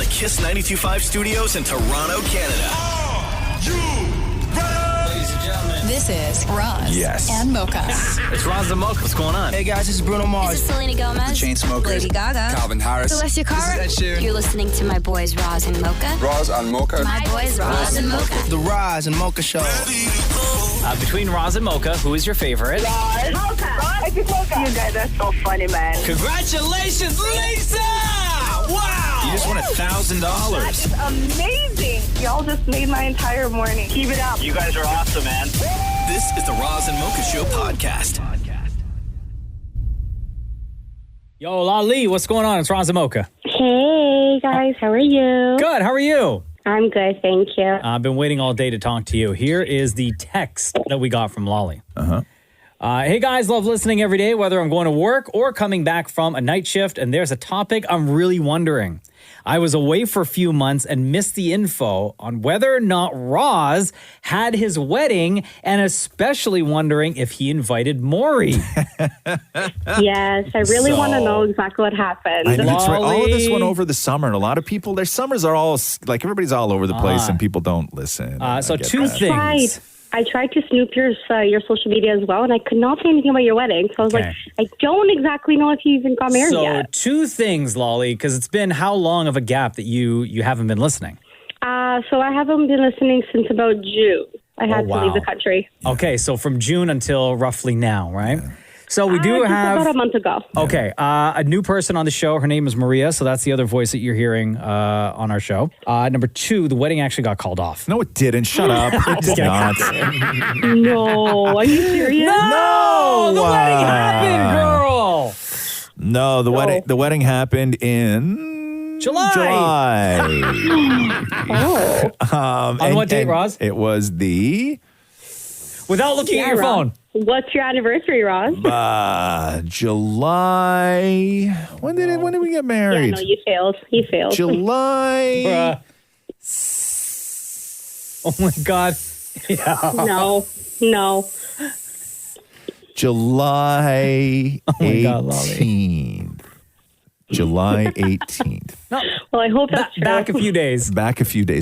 the Kiss 92.5 studios in Toronto, Canada. Are you ready? Ladies and gentlemen, this is Roz and Mocha. it's Roz and Mocha. What's going on? Hey guys, this is Bruno Mars. This is Selena Gomez. The Chainsmokers. Lady Gaga. Calvin Harris. Celestia Cara. This is Ed Sheeran. You're listening to my boys Roz and Mocha. Roz and Mocha. My boys Roz and Mocha. The Roz and Mocha Show. Between Roz and Mocha, who is your favorite? Mocha. Mocha. You guys are so funny, man. Congratulations, Lisa! Wow! You just won $1,000. That is amazing. Y'all just made my entire morning. Keep it up. You guys are awesome, man. This is the Roz and Mocha Show podcast. Yo, Lali, what's going on? It's Roz and Mocha. Hey, guys. How are you? Good, how are you? I'm good, thank you. I've been waiting all day to talk to you. Here is the text that we got from Lolly. Hey guys, love listening every day, whether I'm going to work or coming back from a night shift. And there's a topic I'm really wondering. I was away for a few months and missed the info on whether or not Roz had his wedding, and especially wondering if he invited Maurie. Yes, I really want to know exactly what happened. I know, that's right. All of this went over the summer, and a lot of people, their summers are all, like, everybody's all over the place, and people don't listen. So two things. I tried to snoop your social media as well, and I could not find anything about your wedding. So I was like, I don't exactly know if you even got married yet. So two things, Lolly, because it's been how long of a gap that you haven't been listening? So I haven't been listening since about June. I had to leave the country. Okay, so from June until roughly now, right? Yeah. So we do just have about a month ago. Okay, a new person on the show. Her name is Maria, so that's the other voice that you're hearing on our show. Number two, the wedding actually got called off. No, it didn't. Shut up. It did not. No, are you serious? No, the wedding happened, girl. No, the wedding happened in July. On what date, Roz? It was the... Without looking at your phone. What's your anniversary, Roz? July. When did we get married? Yeah, no, you failed. He failed. July. Oh my God. Yeah. No. July 18th. July 18th. No. Well, I hope that's true. Back a few days.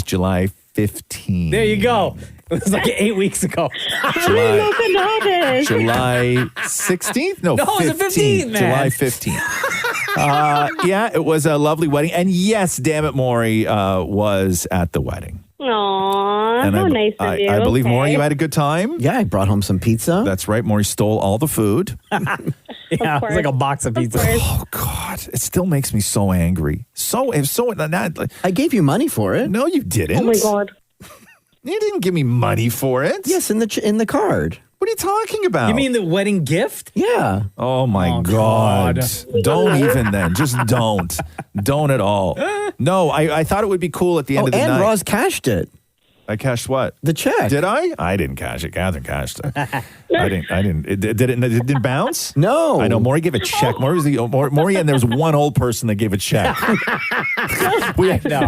July 15th. There you go. It was like 8 weeks ago. July 16th? No, it was the 15th, man. July 15th. Yeah, it was a lovely wedding. And yes, damn it, Maurie was at the wedding. Aw, how nice of you. I believe, Maurie, you had a good time? Yeah, I brought home some pizza. That's right. Maurie stole all the food. Yeah, it was like a box of pizza. Oh, God. It still makes me so angry. I gave you money for it. No, you didn't. Oh, my God. You didn't give me money for it. Yes, in the card. What are you talking about? You mean the wedding gift? Yeah. Oh, my God. Don't even then. Just don't. Don't at all. No, I thought it would be cool at the end of the night. And Roz cashed it. I cashed what? The check. Did I? I didn't cash it. Catherine cashed it. I didn't. It didn't bounce? No. I know. Maurie gave a check. Maurie and there was one old person that gave a check. we had all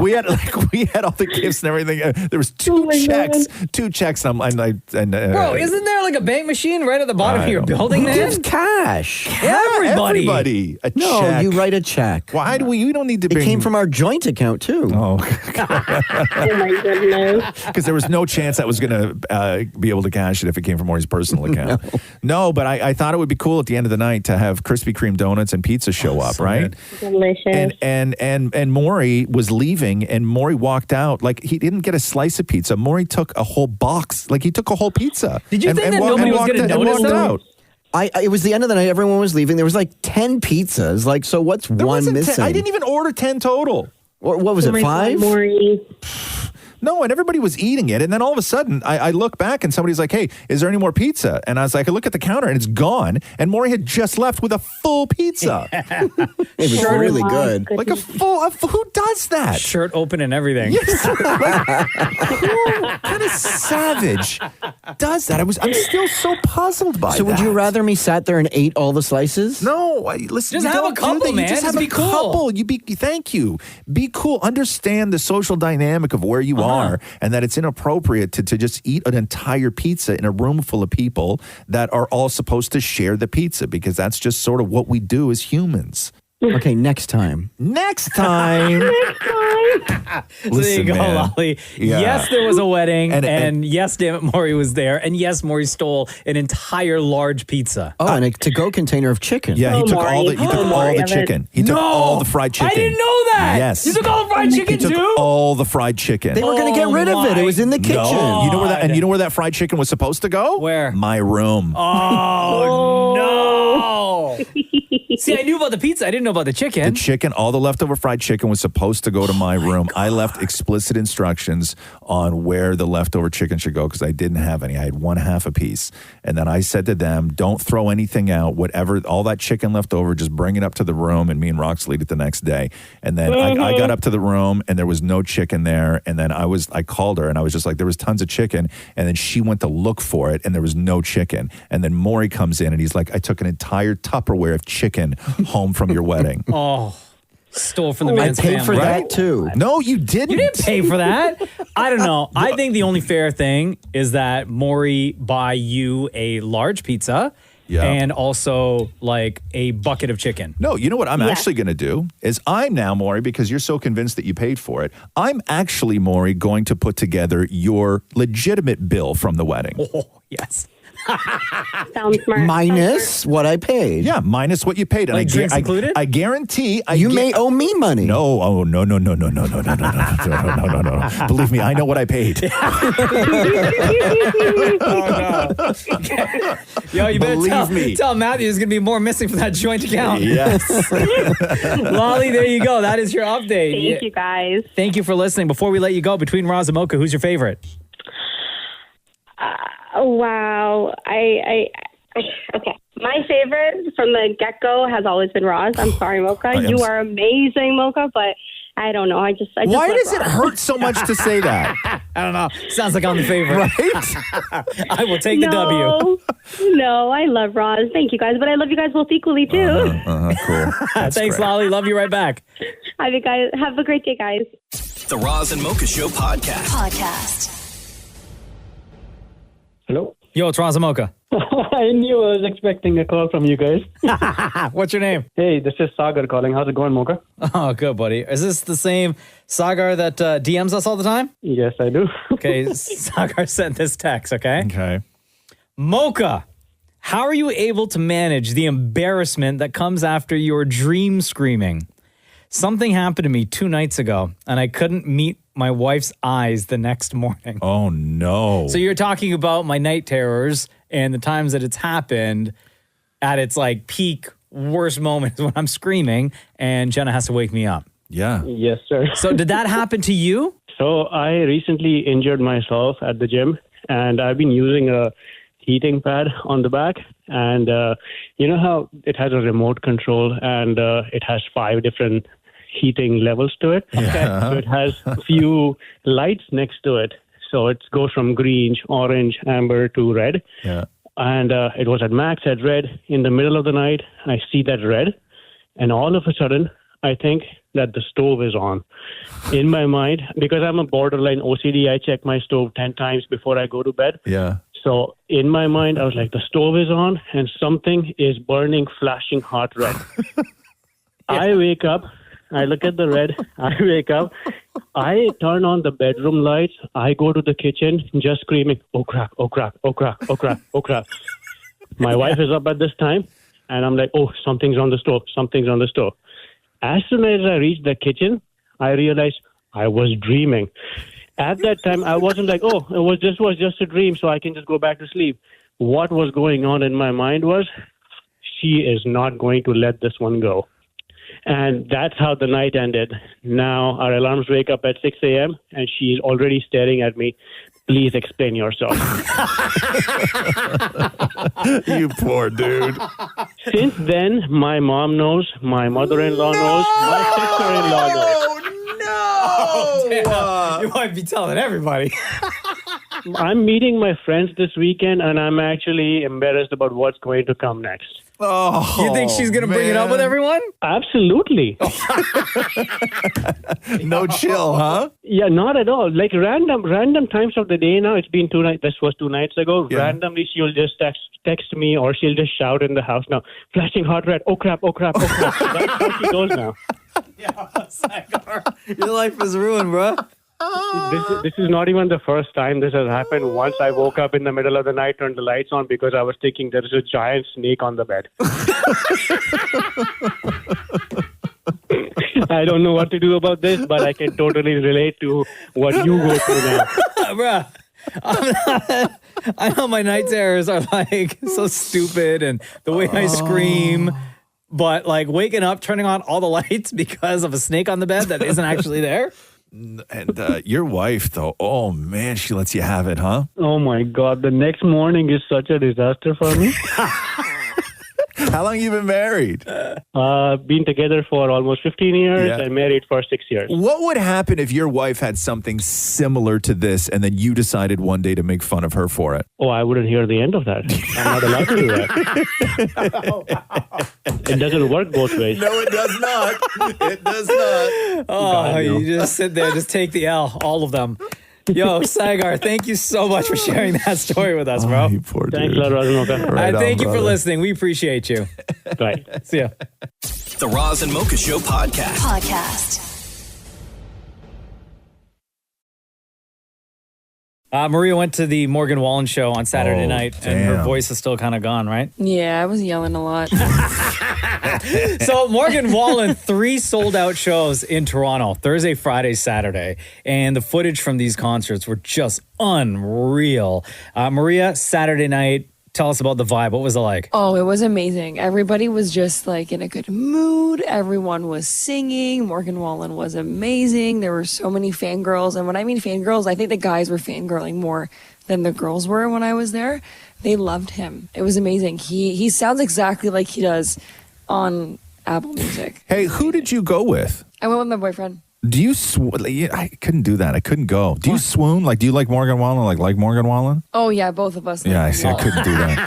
the gifts and everything. There was two checks. God. 2 checks. Bro, isn't there like a bank machine right at the bottom of your building? Who gives cash? Everybody. A check. No, you write a check. Why do we don't need to bring... It came from our joint account too. Oh. Oh my goodness. Because there was no chance I was going to be able to cash it if it came from Maurie's personal account. No, but I thought it would be cool at the end of the night to have Krispy Kreme donuts and pizza show up, so right? Delicious. And Maurie was leaving, and Maurie walked out. Like, he didn't get a slice of pizza. Maurie took a whole box. Like, he took a whole pizza. Did you think that nobody was going to notice out? It was the end of the night. Everyone was leaving. There was like 10 pizzas. Like, so what's one missing? I didn't even order 10 total. Or what was it, 5? Maurie. No, and everybody was eating it. And then all of a sudden, I look back and somebody's like, hey, is there any more pizza? And I was like, I look at the counter and it's gone. And Maurie had just left with a full pizza. It was really good. Like a full, who does that? Shirt open and everything. Yes. What kind of savage does that? I'm still so puzzled by that. So would you rather me sat there and ate all the slices? No, listen. Just have a couple, man. Just have a couple. Thank you. Be cool. Understand the social dynamic of where you are. And that it's inappropriate to just eat an entire pizza in a room full of people that are all supposed to share the pizza, because that's just sort of what we do as humans. Okay, next time. Next time. So there you go, man. Lolly. Yeah. Yes, there was a wedding, And- yes, damn it, Maurie was there, and yes, Maurie stole an entire large pizza. Oh, and a to-go container of chicken. Yeah, he took all the chicken. He took all the fried chicken. I didn't know that. Yes. You took all the fried chicken He took too? all the fried chicken. They were going to get rid of it. It was in the kitchen. No. You know where that fried chicken was supposed to go? Where? My room. Oh, no. See, I knew about the pizza. I didn't know about the chicken. The chicken, all the leftover fried chicken was supposed to go to my room. I left explicit instructions on where the leftover chicken should go because I didn't have any. I had 1/2 a piece. And then I said to them, don't throw anything out. Whatever, all that chicken left over, just bring it up to the room. And me and Roxley ate it the next day. And then I got up to the room and there was no chicken there. And then I called her and I was just like, there was tons of chicken. And then she went to look for it and there was no chicken. And then Maurie comes in and he's like, I took an entire Tupperware of chicken home from your wedding. Oh, stole from the man's I paid family. for that too. No, you didn't. You didn't pay for that. I don't know. I think the only fair thing is that Maurie buy you a large pizza and also like a bucket of chicken. No, you know what I'm actually going to do is I'm now, Maurie, because you're so convinced that you paid for it, I'm actually, Maurie, going to put together your legitimate bill from the wedding. Oh, yes. Sounds smart. Minus what I paid. Yeah, minus what you paid. And Like drinks included? I guarantee. You may owe me money. No, oh, no. Believe me, I know what I paid. Yo, you better Believe me. tell Matthew there's going to be more missing from that joint account. Yes. Lolly, there you go. That is your update. Thank you, guys. Thank you for listening. Before we let you go, between Roz and Mocha, who's your favorite? Oh, wow. Okay. My favorite from the get-go has always been Roz. I'm sorry, Mocha. You are amazing, Mocha, but I don't know. I just Why love does it Roz. hurt so much to say that? I don't know. Sounds like I'm the favorite. Right? I will take the W. No, I love Roz. Thank you, guys. But I love you guys both equally, too. Cool. That's Thanks, great. Lolly. Love you right back. Have a great day, guys. The Roz and Mocha Show podcast. Hello? Yo, it's Roz and Mocha. I knew I was expecting a call from you guys. What's your name? Hey, this is Sagar calling. How's it going, Mocha? Oh, good, buddy. Is this the same Sagar that DMs us all the time? Yes, I do. Okay, Sagar sent this text, okay? Okay. Mocha, how are you able to manage the embarrassment that comes after your dream screaming? Something happened to me 2 nights ago, and I couldn't meet my wife's eyes the next morning. Oh, no. So you're talking about my night terrors and the times that it's happened at its like peak worst moments when I'm screaming and Jenna has to wake me up. Yeah. Yes, sir. So did that happen to you? So I recently injured myself at the gym, and I've been using a heating pad on the back. And you know how it has a remote control and it has 5 different heating levels to it? Okay. So it has a few lights next to it. So it goes from green, orange, amber to red. Yeah. And it was at max at red. In the middle of the night, I see that red. And all of a sudden, I think that the stove is on. In my mind, because I'm a borderline OCD, I check my stove 10 times before I go to bed. Yeah. So in my mind, I was like, the stove is on and something is burning, flashing hot red. I wake up. I look at the red. I wake up. I turn on the bedroom lights. I go to the kitchen just screaming, oh crap, oh crap, oh crap, oh crap, oh crap. My wife is up at this time, and I'm like, oh, something's on the stove, something's on the stove. As soon as I reach the kitchen, I realized I was dreaming. At that time, I wasn't like, oh, it was just a dream, so I can just go back to sleep. What was going on in my mind was, she is not going to let this one go. And that's how the night ended. Now our alarms wake up at 6 a.m. and she's already staring at me. Please explain yourself. You poor dude. Since then, my mom knows, my mother-in-law knows, my sister-in-law knows. Oh, you might be telling everybody. I'm meeting my friends this weekend, and I'm actually embarrassed about what's going to come next. Oh, You think she's going to bring it up with everyone? Absolutely. No chill, huh? Yeah, not at all. Like random times of the day now. It's been 2 nights. This was 2 nights ago. Yeah. Randomly, she'll just text me, or she'll just shout in the house now, flashing hot red. Oh crap! Oh crap! Oh crap! That's how she goes now. Your life is ruined, bro. This is not even the first time this has happened. Once I woke up in the middle of the night, turned the lights on because I was thinking there is a giant snake on the bed. I don't know what to do about this, but I can totally relate to what you go through now. Bruh. I know my night terrors are like so stupid and the way I scream, but like waking up, turning on all the lights because of a snake on the bed that isn't actually there. And your wife, though, oh man, she lets you have it, huh? Oh my God, the next morning is such a disaster for me. How long you been married? Been together for almost 15 years and married for 6 years. What would happen if your wife had something similar to this and then you decided one day to make fun of her for it? Oh, I wouldn't hear the end of that. I'm not allowed to do that. It doesn't work both ways. No, it does not. It does not. Oh, you just sit there, just take the L, all of them. Yo, Sagar, thank you so much for sharing that story with us, bro. You poor dude. Thanks a lot, Razamoka. Right on, thank you for brother. listening. We appreciate you. Bye. See ya. The Roz and Mocha Show podcast. Maria went to the Morgan Wallen show on Saturday night, and her damn. voice is still kind of gone, right? Yeah, I was yelling a lot. So Morgan Wallen, 3 sold-out shows in Toronto, Thursday, Friday, Saturday. And the footage from these concerts were just unreal. Maria, Saturday night, tell us about the vibe. What was it like? Oh, it was amazing. Everybody was just like in a good mood. Everyone was singing. Morgan Wallen was amazing. There were so many fangirls. And when I mean fangirls, I think the guys were fangirling more than the girls were when I was there. They loved him. It was amazing. He sounds exactly like he does on Apple Music. Hey, who did you go with? I went with my boyfriend. Do you I couldn't do that. I couldn't go. Do you swoon? Like, do you like Morgan Wallen? Like Morgan Wallen? Oh yeah, both of us. Yeah, I see. I couldn't do that.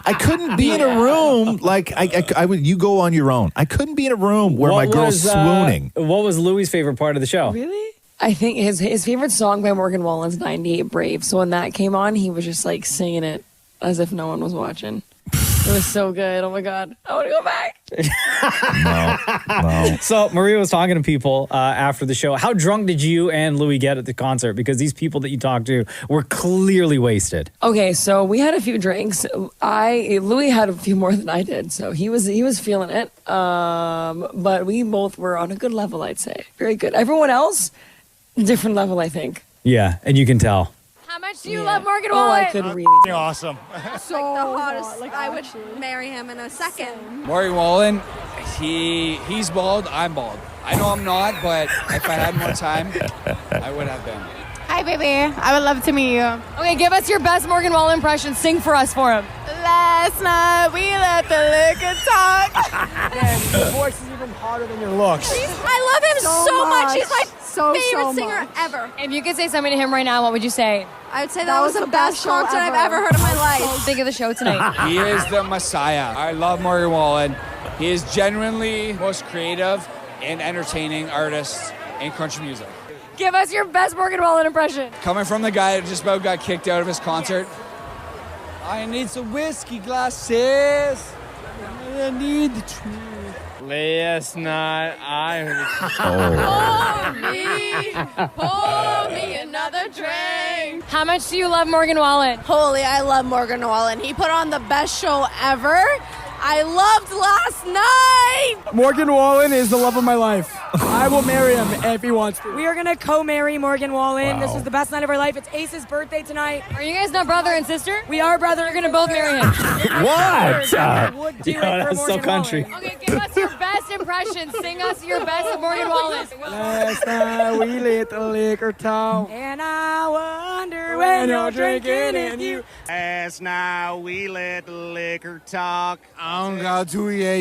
I couldn't be in a room like I would. You go on your own. I couldn't be in a room where my girl's swooning. What was Louis' favorite part of the show? Really? I think his favorite song by Morgan Wallen's 98 Brave. So when that came on, he was just like singing it as if no one was watching. It was so good. Oh my God. I want to go back. No. So Maria was talking to people after the show. How drunk did you and Louis get at the concert? Because these people that you talked to were clearly wasted. Okay, so we had a few drinks. Louis had a few more than I did, so he was feeling it. But we both were on a good level, I'd say. Very good. Everyone else, different level, I think. Yeah, and you can tell. How much do you love Morgan Wallen? Oh, I could really. Awesome. So like the hottest. Like I would marry him in a second. Morgan Wallen, he's bald, I'm bald. I know I'm not, but if I had more time, I would have been. Hi, baby. I would love to meet you. Okay, give us your best Morgan Wallen impression. Sing for us for him. Last night we let the liquor talk. Your voice is even hotter than your looks. I love him so much. He's my favorite singer ever. If you could say something to him right now, what would you say? I would say that was the best concert I've ever heard in my life. Think of the show tonight. He is the Messiah. I love Morgan Wallen. He is genuinely the most creative and entertaining artist in country music. Give us your best Morgan Wallen impression. Coming from the guy that just about got kicked out of his concert. I need some whiskey glasses. I need the truth. Last night Pour me another drink. How much do you love Morgan Wallen? Holy, I love Morgan Wallen. He put on the best show ever. I loved last night. Morgan Wallen is the love of my life. I will marry him if he wants to. We are going to co-marry Morgan Wallen. Wow. This was the best night of our life. It's Ace's birthday tonight. Are you guys not brother and sister? We are brother. We're going to both marry him. What? That's so country. Okay, give us your best impression. Sing us your best of Morgan Wallen. Last night we let the liquor talk. And I wonder when you're drinking and you. Last night we let the liquor talk. I'm going to yeah.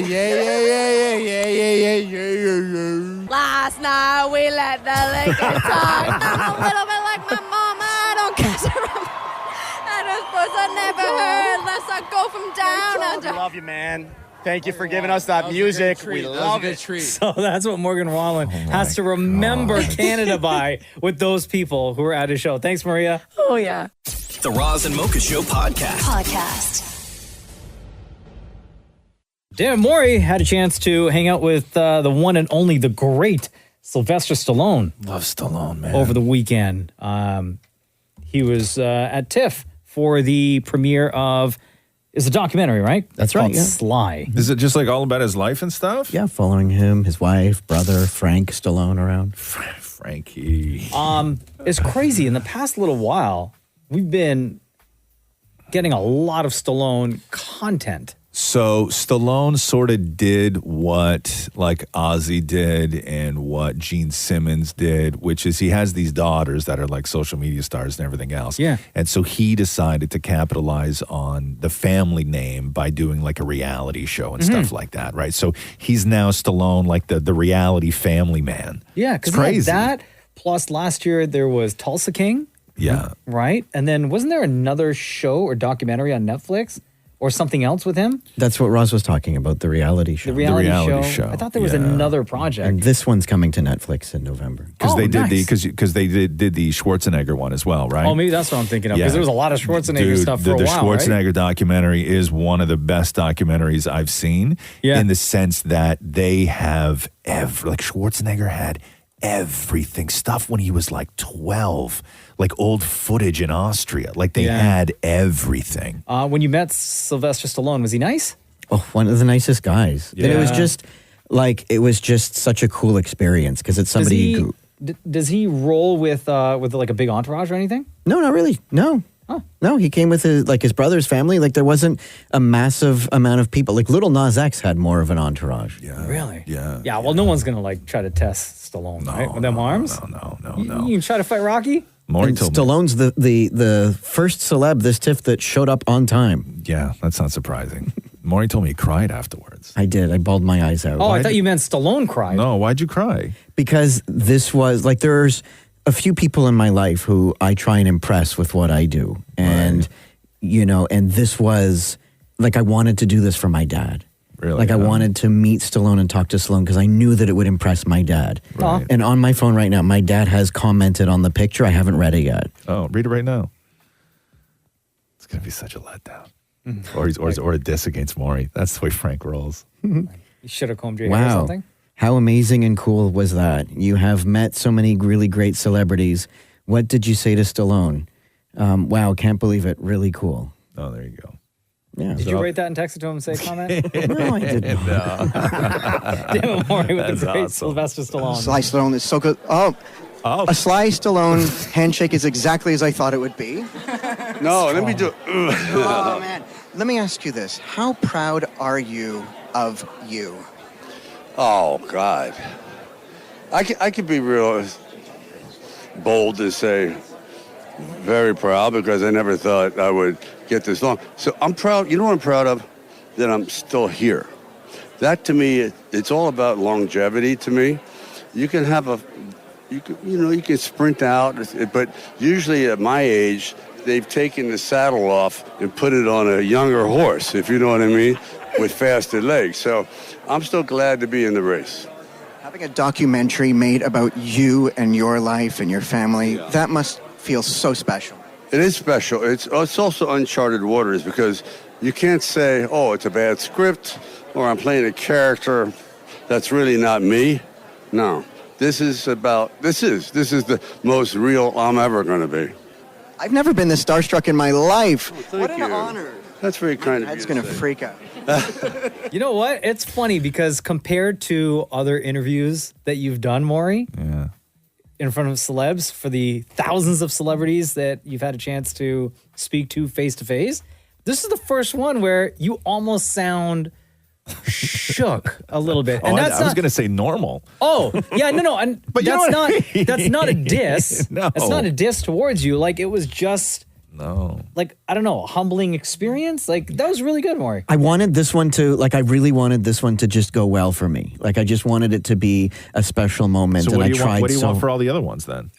Last night we let the liquor talk. I'm a little bit like my mama. I don't catch around. I don't suppose I never heard unless I go from down under. We love you, man. Thank you for giving us that music. We love it. So that's what Morgan Wallen has to remember Canada by with those people who were at his show. Thanks, Maria. Oh, yeah. The Roz and Mocha Show podcast. Dan Maurie had a chance to hang out with the one and only, the great Sylvester Stallone. Love Stallone, man. Over the weekend. He was at TIFF for the premiere of, it's a documentary, right? That's right, Called yeah. Sly. Is it just like all about his life and stuff? Yeah, following him, his wife, brother, Frank Stallone around. Frankie. It's crazy. In the past little while, we've been getting a lot of Stallone content. So Stallone sort of did what like Ozzy did and what Gene Simmons did, which is he has these daughters that are like social media stars and everything else. Yeah. And so he decided to capitalize on the family name by doing like a reality show and stuff like that, right? So he's now Stallone, like the reality family man. Yeah, It's because crazy. that, plus last year there was Tulsa King. Yeah. Right? And then wasn't there another show or documentary on Netflix or something else with him? That's what Roz was talking about, the reality show. The reality show. I thought there was another project. And this one's coming to Netflix in November. Because they did nice. because they did the Schwarzenegger one as well, right? Oh, maybe that's what I'm thinking of. Because there was a lot of Schwarzenegger Dude, stuff for a the while, Schwarzenegger right? documentary is one of the best documentaries I've seen. Yeah. In the sense that they have like Schwarzenegger had everything, stuff when he was like 12, like old footage in Austria. Like they had everything. When you met Sylvester Stallone, was he nice? Oh, one of the nicest guys. And it was just such a cool experience because it's somebody you grew. Does he roll with like a big entourage or anything? No, not really. No. No, he came with his brother's family. Like there wasn't a massive amount of people. Like Little Nas X had more of an entourage. Yeah. Really? Yeah. Yeah, well, no one's going to like try to test Stallone, right? With them arms? No. You can try to fight Rocky? Maurie And told me. Stallone's the first celeb this TIFF that showed up on time. Yeah, that's not surprising. Maurie told me he cried afterwards. I did. I bawled my eyes out. Oh, I thought you meant Stallone cried. No, why'd you cry? Because this was like there's a few people in my life who I try and impress with what I do. And, and this was like I wanted to do this for my dad. Really? Like I wanted to meet Stallone and talk to Stallone because I knew that it would impress my dad. Right. And on my phone right now, my dad has commented on the picture. I haven't read it yet. Oh, read it right now. It's going to be such a letdown. Or a diss against Maurie. That's the way Frank rolls. You should have combed your hair or Wow. something. How amazing and cool was that? You have met so many really great celebrities. What did you say to Stallone? Wow, can't believe it. Really cool. Oh, there you go. Yeah. Did you write that and text it to him and say comment? No, I didn't. Damn, Maurie with the great awesome. Sylvester Stallone. Sly Stallone is so good. Oh, a Sly Stallone handshake is exactly as I thought it would be. No, let me do it. Oh, man. Let me ask you this. How proud are you of you? Oh, God. I could be real bold to say very proud because I never thought I would get this long. So I'm proud. You know what I'm proud of? That I'm still here. That to me, it's all about longevity to me. You can have you can sprint out, but usually at my age, they've taken the saddle off and put it on a younger horse, if you know what I mean, with faster legs. So I'm still glad to be in the race. Having a documentary made about you and your life and your family, that must feel so special. It is special. It's also uncharted waters because you can't say, oh, it's a bad script or I'm playing a character that's really not me. No. This is the most real I'm ever going to be. I've never been this starstruck in my life. What an honor. That's very kind of you. That's going to freak out. You know what? It's funny because compared to other interviews that you've done, Maurie, in front of celebs, for the thousands of celebrities that you've had a chance to speak to face, this is the first one where you almost sound shook a little bit. And I was going to say normal. Oh, yeah, no. And But you know that's what I mean? that's not a diss. No. It's not a diss towards you. Like, it was just, like, I don't know, a humbling experience. Like, that was really good, Maurie. I wanted this one to, I really wanted this one to just go well for me. Like, I just wanted it to be a special moment. So and what I do you tried want? What do you so want for all the other ones then?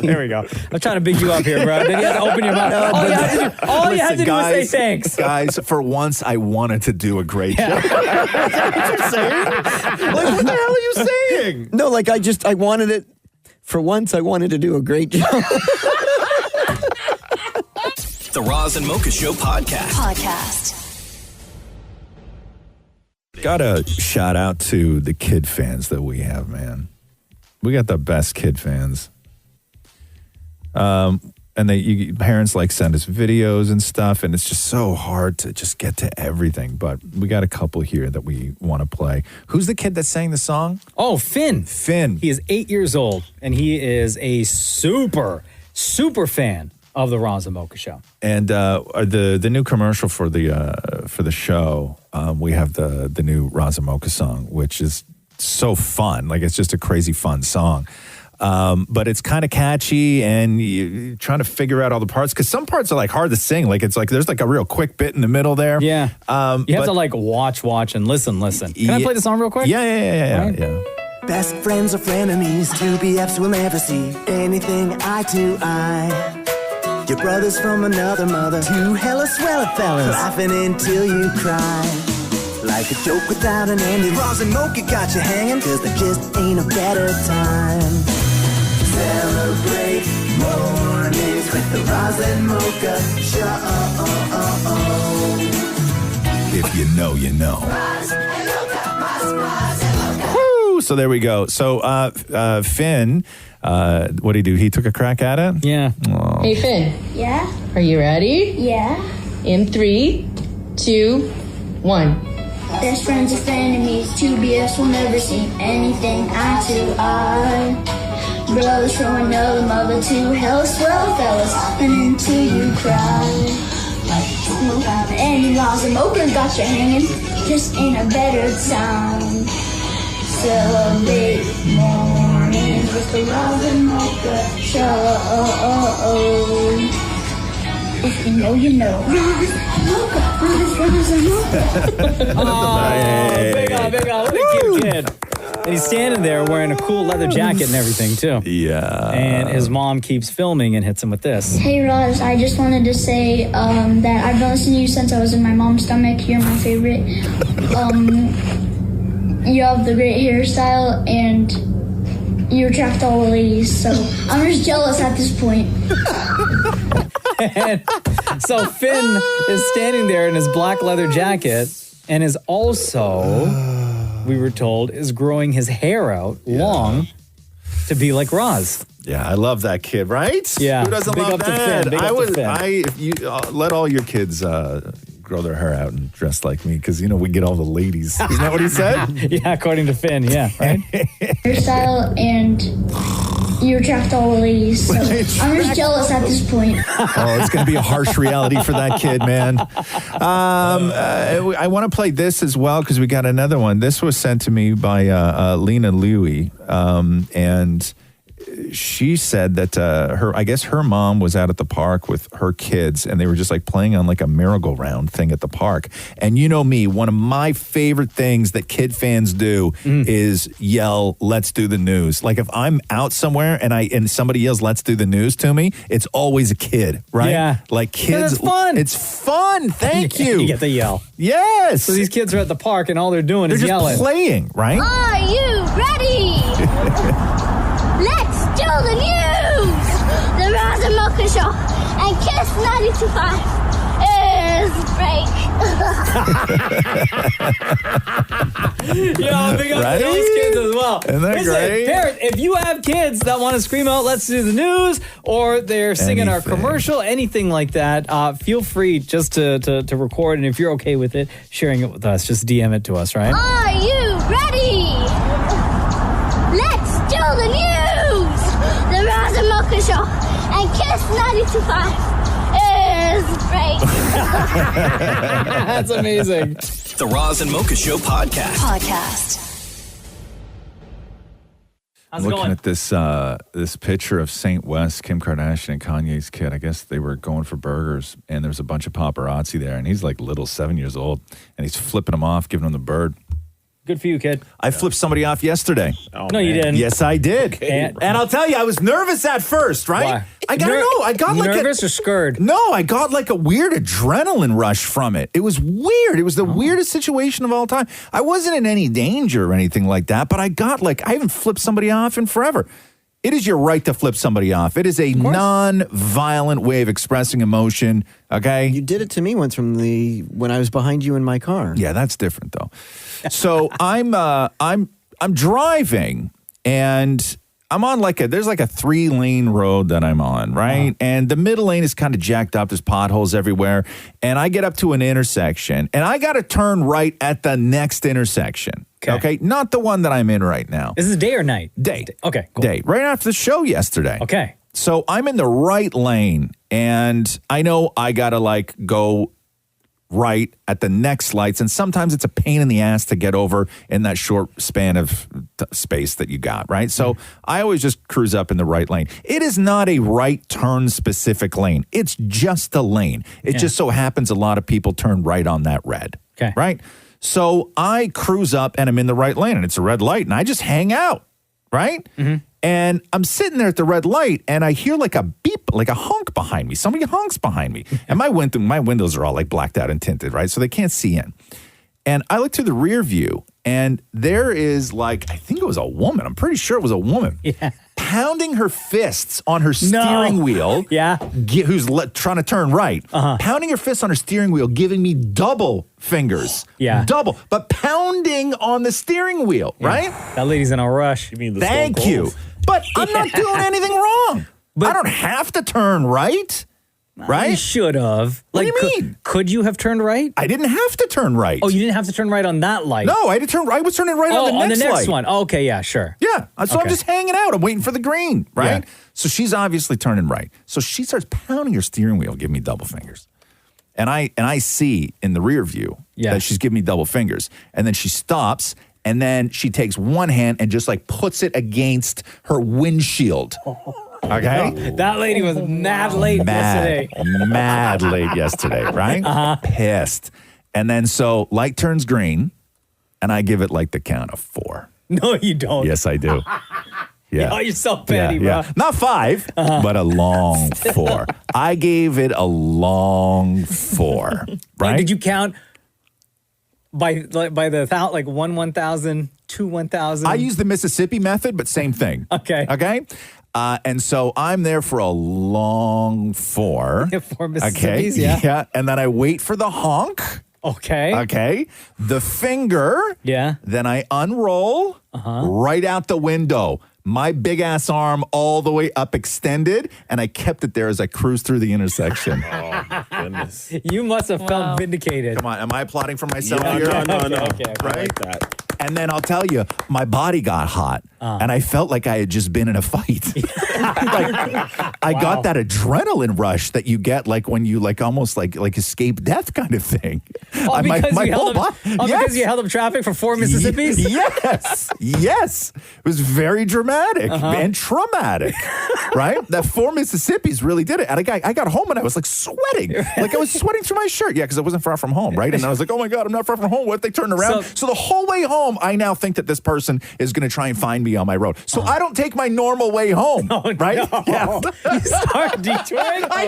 There we go. I'm trying to big you up here, bro. Then you have to open your mouth. All you have to do is say thanks. Guys, for once, I wanted to do a great job. Is that what you're saying? Like, what the hell are you saying? No, I wanted it, for once, I wanted to do a great job. The Roz and Mocha Show podcast. Gotta shout out to the kid fans that we have, man. We got the best kid fans. And parents like send us videos and stuff, and it's just so hard to just get to everything. But we got a couple here that we want to play. Who's the kid that sang the song? Oh, Finn. Finn. He is 8 years old, and he is a super fan of the Roz and Mocha Show. And the new commercial for the show, we have the new Roz and Mocha song, which is so fun. Like, it's just a crazy fun song. But it's kind of catchy, and you're trying to figure out all the parts, because some parts are like hard to sing. Like, it's like there's like a real quick bit in the middle there. Yeah. You have to like watch and listen. Can I play the song real quick? Yeah. Best friends or frenemies, two BFs will never see anything eye to eye. Your brothers from another mother, two hella swell fellas, laughing until you cry. Like a joke without an ending, Roz and Mocha got you hanging, cause there just ain't a better time. Celebrate mornings with the Roz and Mocha Show. If you know, you know. Roz and Mocha, Roz and Mocha. Woo! So there we go. So Finn, what did he do? He took a crack at it? Yeah. Oh. Hey, Finn. Yeah? Are you ready? Yeah. In 3, 2, 1. Best friends or frenemies, two BFs will never see anything eye to eye. Brothers from another mother, two hella swell fellas, and until you cry. And Roz and Mocha got you hanging, just ain't a better time. Celebrate mornings with the Roz and Mocha Show. If you know, you know. Roz and Mocha. Oh, big on. What a cute kid. And he's standing there wearing a cool leather jacket and everything, too. Yeah. And his mom keeps filming and hits him with this. Hey, Roz, I just wanted to say that I've been listening to you since I was in my mom's stomach. You're my favorite. You have the great hairstyle, and you attract all the ladies, so I'm just jealous at this point. And so Finn is standing there in his black leather jacket and is also, we were told, is growing his hair out long to be like Roz. Yeah, I love that kid, right? Yeah. Who doesn't Big love up to that? Finn. Big up to Finn. If you let all your kids grow their hair out and dress like me, because, we get all the ladies. Isn't that what he said? Yeah, according to Finn, yeah. Right? Hairstyle, and you attract all the ladies, so I'm just jealous at this point. Oh, it's going to be a harsh reality for that kid, man. I want to play this as well, because we got another one. This was sent to me by Lena Louie, and she said that her mom was out at the park with her kids, and they were just like playing on like a merry-go-round thing at the park. And you know me, one of my favorite things that kid fans do is yell, "Let's do the news." Like, if I'm out somewhere and somebody yells, "Let's do the news" to me, it's always a kid, right? Yeah. Like, kids. It's fun. It's fun. Thank you. You get the yell. Yes. So these kids are at the park and all they're doing is yelling. They're just playing, right? Are you ready? Let's do the news! The Roz and Mocha Show and Kiss 92.5 is break. Yo, big up to those kids as well. Isn't that great? Parents, if you have kids that want to scream out, "Let's do the news," or they're singing our commercial, anything like that, feel free just to record. And if you're okay with it, sharing it with us, just DM it to us, right? Are you ready? Let's do the news! The Roz and Mocha Show and Kiss 92.5 is break. That's amazing. The Roz and Mocha Show podcast. I'm looking at this picture of Saint West, Kim Kardashian and Kanye's kid. I guess they were going for burgers, and there's a bunch of paparazzi there, and he's like little, 7 years old, and he's flipping them off, giving them the bird. Good for you, kid. I flipped somebody off yesterday. Oh, no, you didn't. Yes, I did. Okay. And I'll tell you, I was nervous at first, right? Why? I don't know. I got like nervous or scared? No, I got like a weird adrenaline rush from it. It was weird. It was the weirdest situation of all time. I wasn't in any danger or anything like that, but I haven't flipped somebody off in forever. It is your right to flip somebody off. It is a non-violent way of expressing emotion. Okay, You did it to me once when I was behind you in my car. yeah, that's different though. So I'm driving and I'm on there's like a 3-lane road that I'm on, right? And the middle lane is kind of jacked up. There's potholes everywhere. And I get up to an intersection and I got to turn right at the next intersection. Okay. Not the one that I'm in right now. Is this day or night? Day. Okay, cool. Day. Right after the show yesterday. Okay. So I'm in the right lane and I know I got to go right at the next lights. And sometimes it's a pain in the ass to get over in that short span of space that you got, right? So I always just cruise up in the right lane. It is not a right turn specific lane. It's just a lane. It just so happens a lot of people turn right on that red. Okay. Right? So I cruise up and I'm in the right lane and it's a red light and I just hang out, right? Mm-hmm. And I'm sitting there at the red light and I hear like a beep, like a honk behind me. Somebody honks behind me. And my windows are all like blacked out and tinted, right? So they can't see in. And I look through the rear view and there is I think it was a woman. I'm pretty sure it was a woman. Yeah. Pounding her fists on her steering wheel. Yeah. Who's trying to turn right. Pounding her fists on her steering wheel, giving me double fingers. Yeah. Double. But pounding on the steering wheel, right? That lady's in a rush. You mean the Thank you. But I'm not doing anything wrong. I don't have to turn right. Right? You should have. What do you mean? Could you have turned right? I didn't have to turn right. Oh, you didn't have to turn right on that light. No, I was turning right on the next light. One. Oh, okay, yeah, sure. Yeah. So I'm just hanging out. I'm waiting for the green, right? Yeah. So she's obviously turning right. So she starts pounding her steering wheel, giving me double fingers. And I see in the rear view that she's giving me double fingers. And then she stops and then she takes one hand and just puts it against her windshield. Okay? That lady was mad late yesterday. Mad late yesterday, right? Pissed. And then so light turns green and I give it the count of 4. No, you don't. Yes, I do. Yeah. Oh, you're so petty, bro. Not 5, but a long 4. I gave it a long 4. Right? Did you count by the 1,000, 2 1,000? I use the Mississippi method, but same thing. Okay. Okay. And so I'm there for a long 4. 4 Mississippis, yeah. Yeah. And then I wait for the honk. Okay. Okay. The finger. Yeah. Then I unroll right out the window. My big ass arm all the way up extended, and I kept it there as I cruised through the intersection. Oh, goodness. You must have felt vindicated. Come on, am I applauding for myself Yeah, here? no. Okay. Right? I like that. And then I'll tell you, my body got hot, and I felt like I had just been in a fight. I got that adrenaline rush that you get when you almost escape death kind of thing. Oh, because you held up traffic for 4 Mississippis? Yes. It was very dramatic and traumatic, right? That 4 Mississippis really did it. And I got home and I was sweating. I was sweating through my shirt. Yeah, because I wasn't far from home, right? And I was like, oh my God, I'm not far from home. What if they turned around? So the whole way home, I now think that this person is going to try and find me on my road. So I don't take my normal way home, right? No. Yeah. You start detouring? I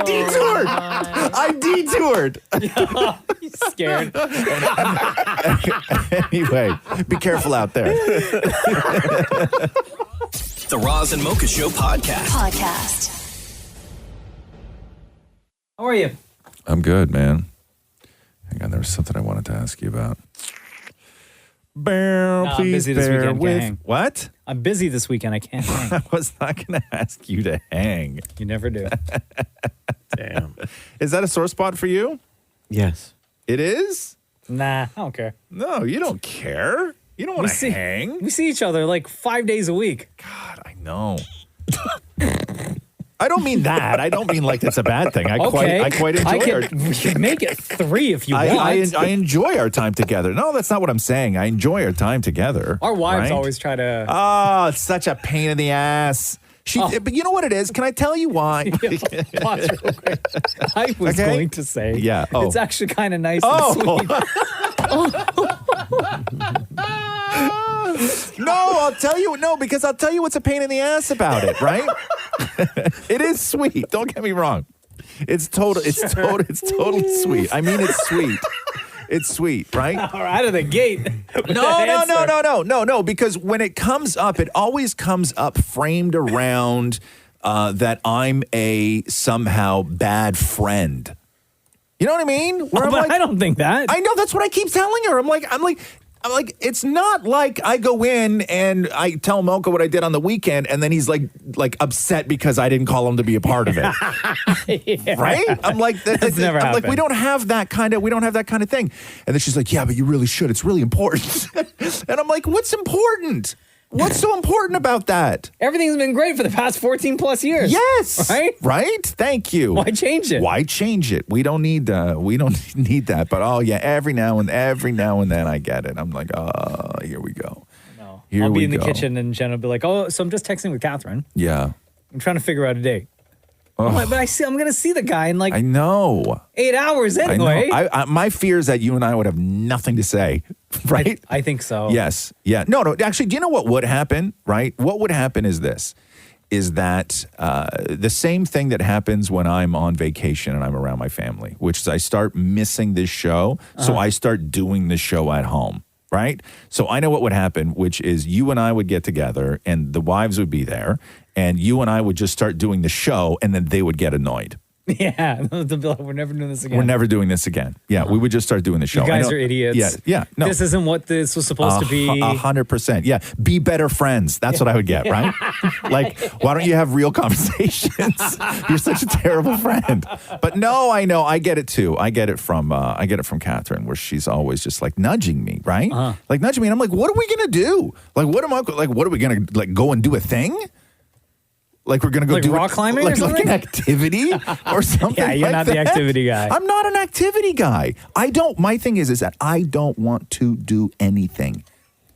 detoured. You scared. Anyway, be careful out there. The Roz and Mocha Show podcast. How are you? I'm good, man. Hang on, there was something I wanted to ask you about. I'm busy this weekend. Can't hang. What? I'm busy this weekend. I can't hang. I was not going to ask you to hang. You never do. Damn. Is that a sore spot for you? Yes. It is? Nah, I don't care. No, you don't care. You don't want to hang. We see each other 5 days a week. God, I know. I don't mean that. I don't mean it's a bad thing. I quite enjoy We can make it 3 if you want. I enjoy our time together. No, that's not what I'm saying. I enjoy our time together. Our wives always try to... Oh, it's such a pain in the ass. But you know what it is? Can I tell you why? Pause real quick. I was going to say, it's actually kind of nice and sweet. No, I'll tell you. No, because I'll tell you what's a pain in the ass about it, right? It is sweet. Don't get me wrong. It's totally sweet. I mean, it's sweet. It's sweet, right? Out of the gate. No, because when it comes up, it always comes up framed around that I'm a somehow bad friend. You know what I mean? Where But I don't think that. I know, that's what I keep telling her. I'm like, it's not like I go in and I tell Mocha what I did on the weekend, and then he's like upset because I didn't call him to be a part of it. Yeah. Right? I'm like, That's never I'm like, happened. we don't have that kind of thing. And then she's like, yeah, but you really should. It's really important. And I'm like, what's important? What's so important about that? Everything's been great for the past 14 plus years. Yes. Right? Thank you. Why change it? Why change it? We don't need that. But every now and then I get it. I'm like, oh, here we go. No. Here I'll be we in the go. kitchen and Jen will be like, oh, so I'm just texting with Catherine. Yeah. I'm trying to figure out a date. Oh. I'm like, but I'm going to see the guy in like I know. 8 hours I anyway. know. My fear is that you and I would have nothing to say, right? I think so. Yes. Yeah. No. Actually, do you know what would happen, right? What would happen is this, is that the same thing that happens when I'm on vacation and I'm around my family, which is I start missing this show. So I start doing the show at home, right? So I know what would happen, which is you and I would get together and the wives would be there and you and I would just start doing the show and then they would get annoyed. Yeah. They'll be like, we're never doing this again. We're never doing this again. Yeah, we would just start doing the show. You guys I know- are idiots. Yeah. No. This isn't what this was supposed to be. 100%. Yeah. Be better friends. That's what I would get, right? Like, why don't you have real conversations? You're such a terrible friend. But no, I know. I get it too. I get it from Catherine, where she's always just like nudging me, right? Like nudging me. And I'm like, what are we going to do? Like, what are we going to go and do a thing? Like we're gonna go Like do rock climbing or like something? an activity or something. Yeah, you're like not the that. activity guy. I'm not an activity guy. My thing is that I don't want to do anything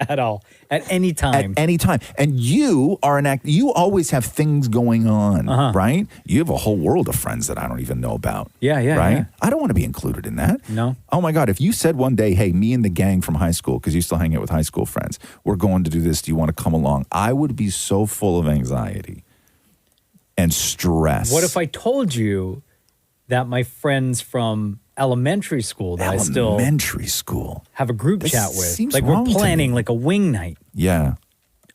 At all. At any time. At any time. And you are you always have things going on, right? You have a whole world of friends that I don't even know about. Yeah. Right? Yeah. I don't want to be included in that. No. Oh my God, if you said one day, hey, me and the gang from high school, because you still hang out with high school friends, we're going to do this, do you want to come along? I would be so full of anxiety and stress. What if I told you that my friends from elementary school that I still have a group This chat with, seems like wrong we're to planning me. like a wing night. Yeah.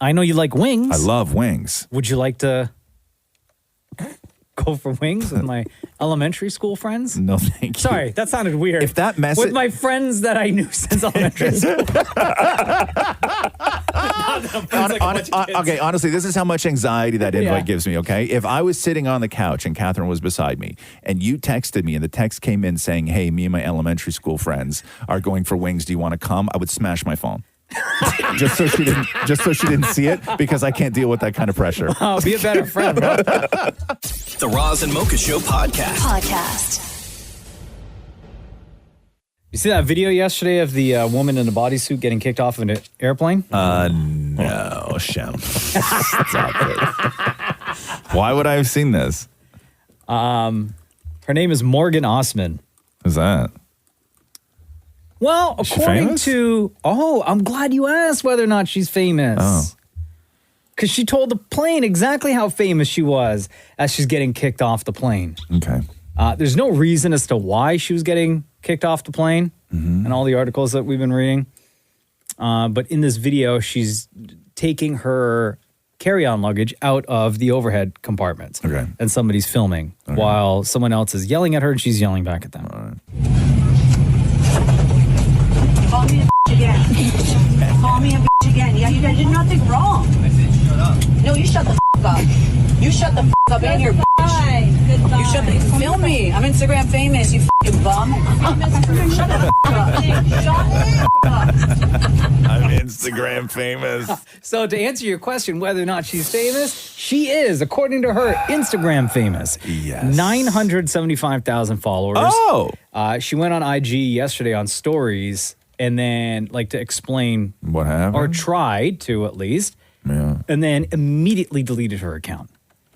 I know you like wings. I love wings. Would you like to go for wings with my elementary school friends? No, thank you. Sorry, that sounded weird. If that message... With my friends that I knew since elementary school. Okay, honestly, this is how much anxiety that invite Yeah. gives me, okay? If I was sitting on the couch and Catherine was beside me and you texted me and the text came in saying, hey, me and my elementary school friends are going for wings. Do you want to come? I would smash my phone. just so she didn't see it, because I can't deal with that kind of pressure. Oh, be a better friend, bro. The Roz and Mocha Show podcast. You see that video yesterday of the woman in a bodysuit getting kicked off of an airplane? No, Shem. Stop it. Why would I have seen this? Her name is Morgan Osman. Who's that? Well, Is she according famous? to... Oh, I'm glad you asked whether or not she's famous. Oh. Because she told the plane exactly how famous she was as she's getting kicked off the plane. Okay. There's no reason as to why she was getting kicked off the plane and all the articles that we've been reading. But in this video, she's taking her carry-on luggage out of the overhead compartments. Okay. And somebody's filming while someone else is yelling at her and she's yelling back at them. Call me a bitch again. Call me a bitch again. Yeah, you guys did nothing wrong. I said shut up. No, you shut the up. You shut the up and you're bitch. Goodbye. You shut the film me. I'm Instagram famous, you bum. Shut the up. Shut up. I'm Instagram famous. So to answer your question, whether or not she's famous, she is, according to her, Instagram famous. Yes. 975,000 followers. Oh. She went on IG yesterday on stories and then like to explain what happened, or tried to at least, and then immediately deleted her account.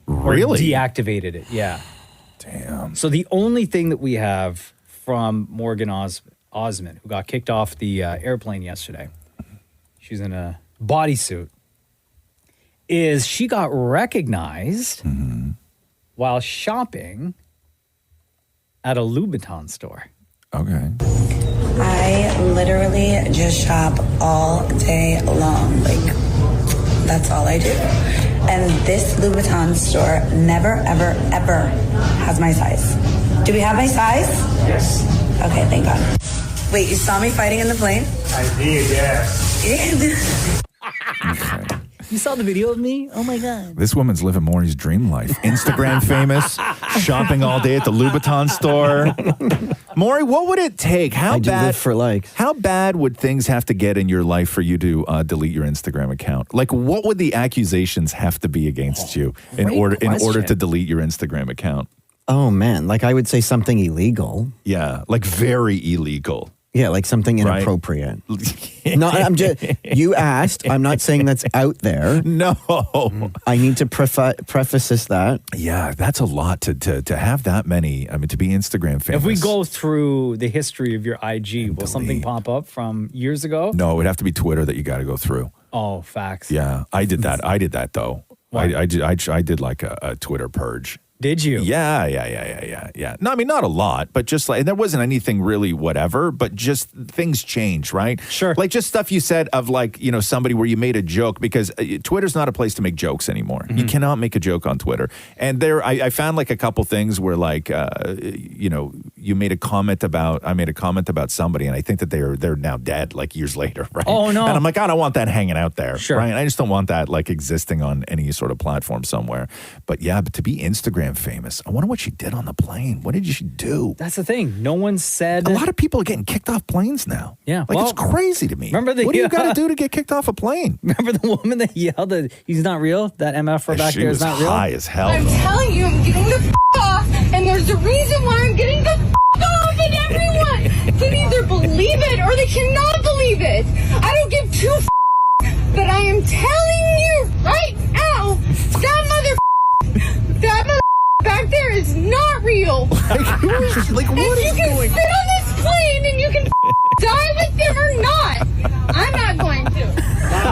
Really? Or deactivated it. Yeah. Damn. So the only thing that we have from Morgan Osman, who got kicked off the airplane yesterday, she's in a bodysuit, is she got recognized while shopping at a Louboutin store. Okay. I literally just shop all day long. Like, that's all I do. And this Louboutin store never, ever, ever has my size. Do we have my size? Yes. Okay, thank God. Wait, you saw me fighting in the plane? I did, yes. You saw the video of me? Oh my God. This woman's living Maurie's dream life. Instagram famous, shopping all day at the Louboutin store. Maurie, what would it take? How I do bad live for likes. How bad would things have to get in your life for you to delete your Instagram account? Like, what would the accusations have to be against you in order to delete your Instagram account? Oh man, like I would say something illegal. Yeah, like very illegal. Yeah, like something inappropriate. No, I'm just, you asked. I'm not saying that's out there. No. I need to preface that. Yeah, that's a lot to have that many. I mean, to be Instagram famous. If we go through the history of your IG, will something pop up from years ago? No, it would have to be Twitter that you got to go through. Oh, facts. Yeah, I did that. I did that, though. I did like a Twitter purge. Did you? Yeah. No, I mean, not a lot, but just like, and there wasn't anything really whatever, but just things change, right? Sure. Like just stuff you said of like, you know, somebody where you made a joke, because Twitter's not a place to make jokes anymore. Mm-hmm. You cannot make a joke on Twitter. And I found like a couple things where like, you know, I made a comment about somebody, and I think that they're now dead like years later, right? Oh, no. And I'm like, I don't want that hanging out there, Sure. right? I just don't want that like existing on any sort of platform somewhere. But yeah, but to be Instagram famous, I wonder what she did on the plane. What did she do? That's the thing. No one said. A lot of people are getting kicked off planes now. Yeah. Like, it's crazy to me. Remember what do you got to do to get kicked off a plane? Remember the woman that yelled that he's not real? That MF back there is not real? She was high as hell. I'm telling you, I'm getting the off, and there's a reason why I'm getting the off, and everyone can either believe it or they cannot believe it. I don't give two but I am telling you right now, that mother back there is not real. What and is you can going sit on this plane and you can die with them or not. I'm not going to.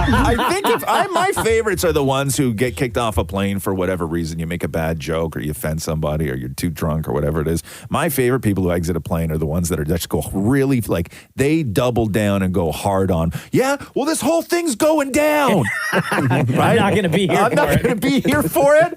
I think my favorites are the ones who get kicked off a plane for whatever reason. You make a bad joke or you offend somebody or you're too drunk or whatever it is. My favorite people who exit a plane are the ones that are just go really, like, they double down and go hard on, yeah, well, this whole thing's going down. Right? I'm not going to be here I'm not going to be here for it.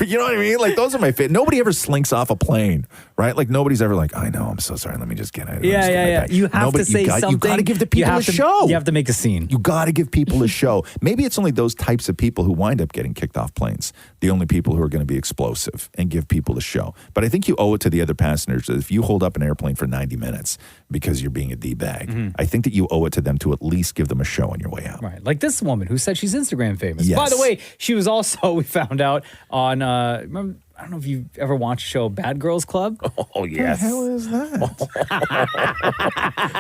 You know what I mean? Like, those are my favorite. Nobody ever slinks off a plane, right? Like, nobody's ever like, I know, I'm so sorry. Let me just get out of it. Yeah. You have to say something. You got to give the people a show. You have to make a scene. You got to give people a show. Maybe it's only those types of people who wind up getting kicked off planes, the only people who are going to be explosive and give people a show. But I think you owe it to the other passengers that if you hold up an airplane for 90 minutes because you're being a D-bag, I think that you owe it to them to at least give them a show on your way out. Right. Like this woman who said she's Instagram famous. Yes. By the way, she was also, we found out on, remember, I don't know if you've ever watched the show Bad Girls Club. Oh, yes. What the hell is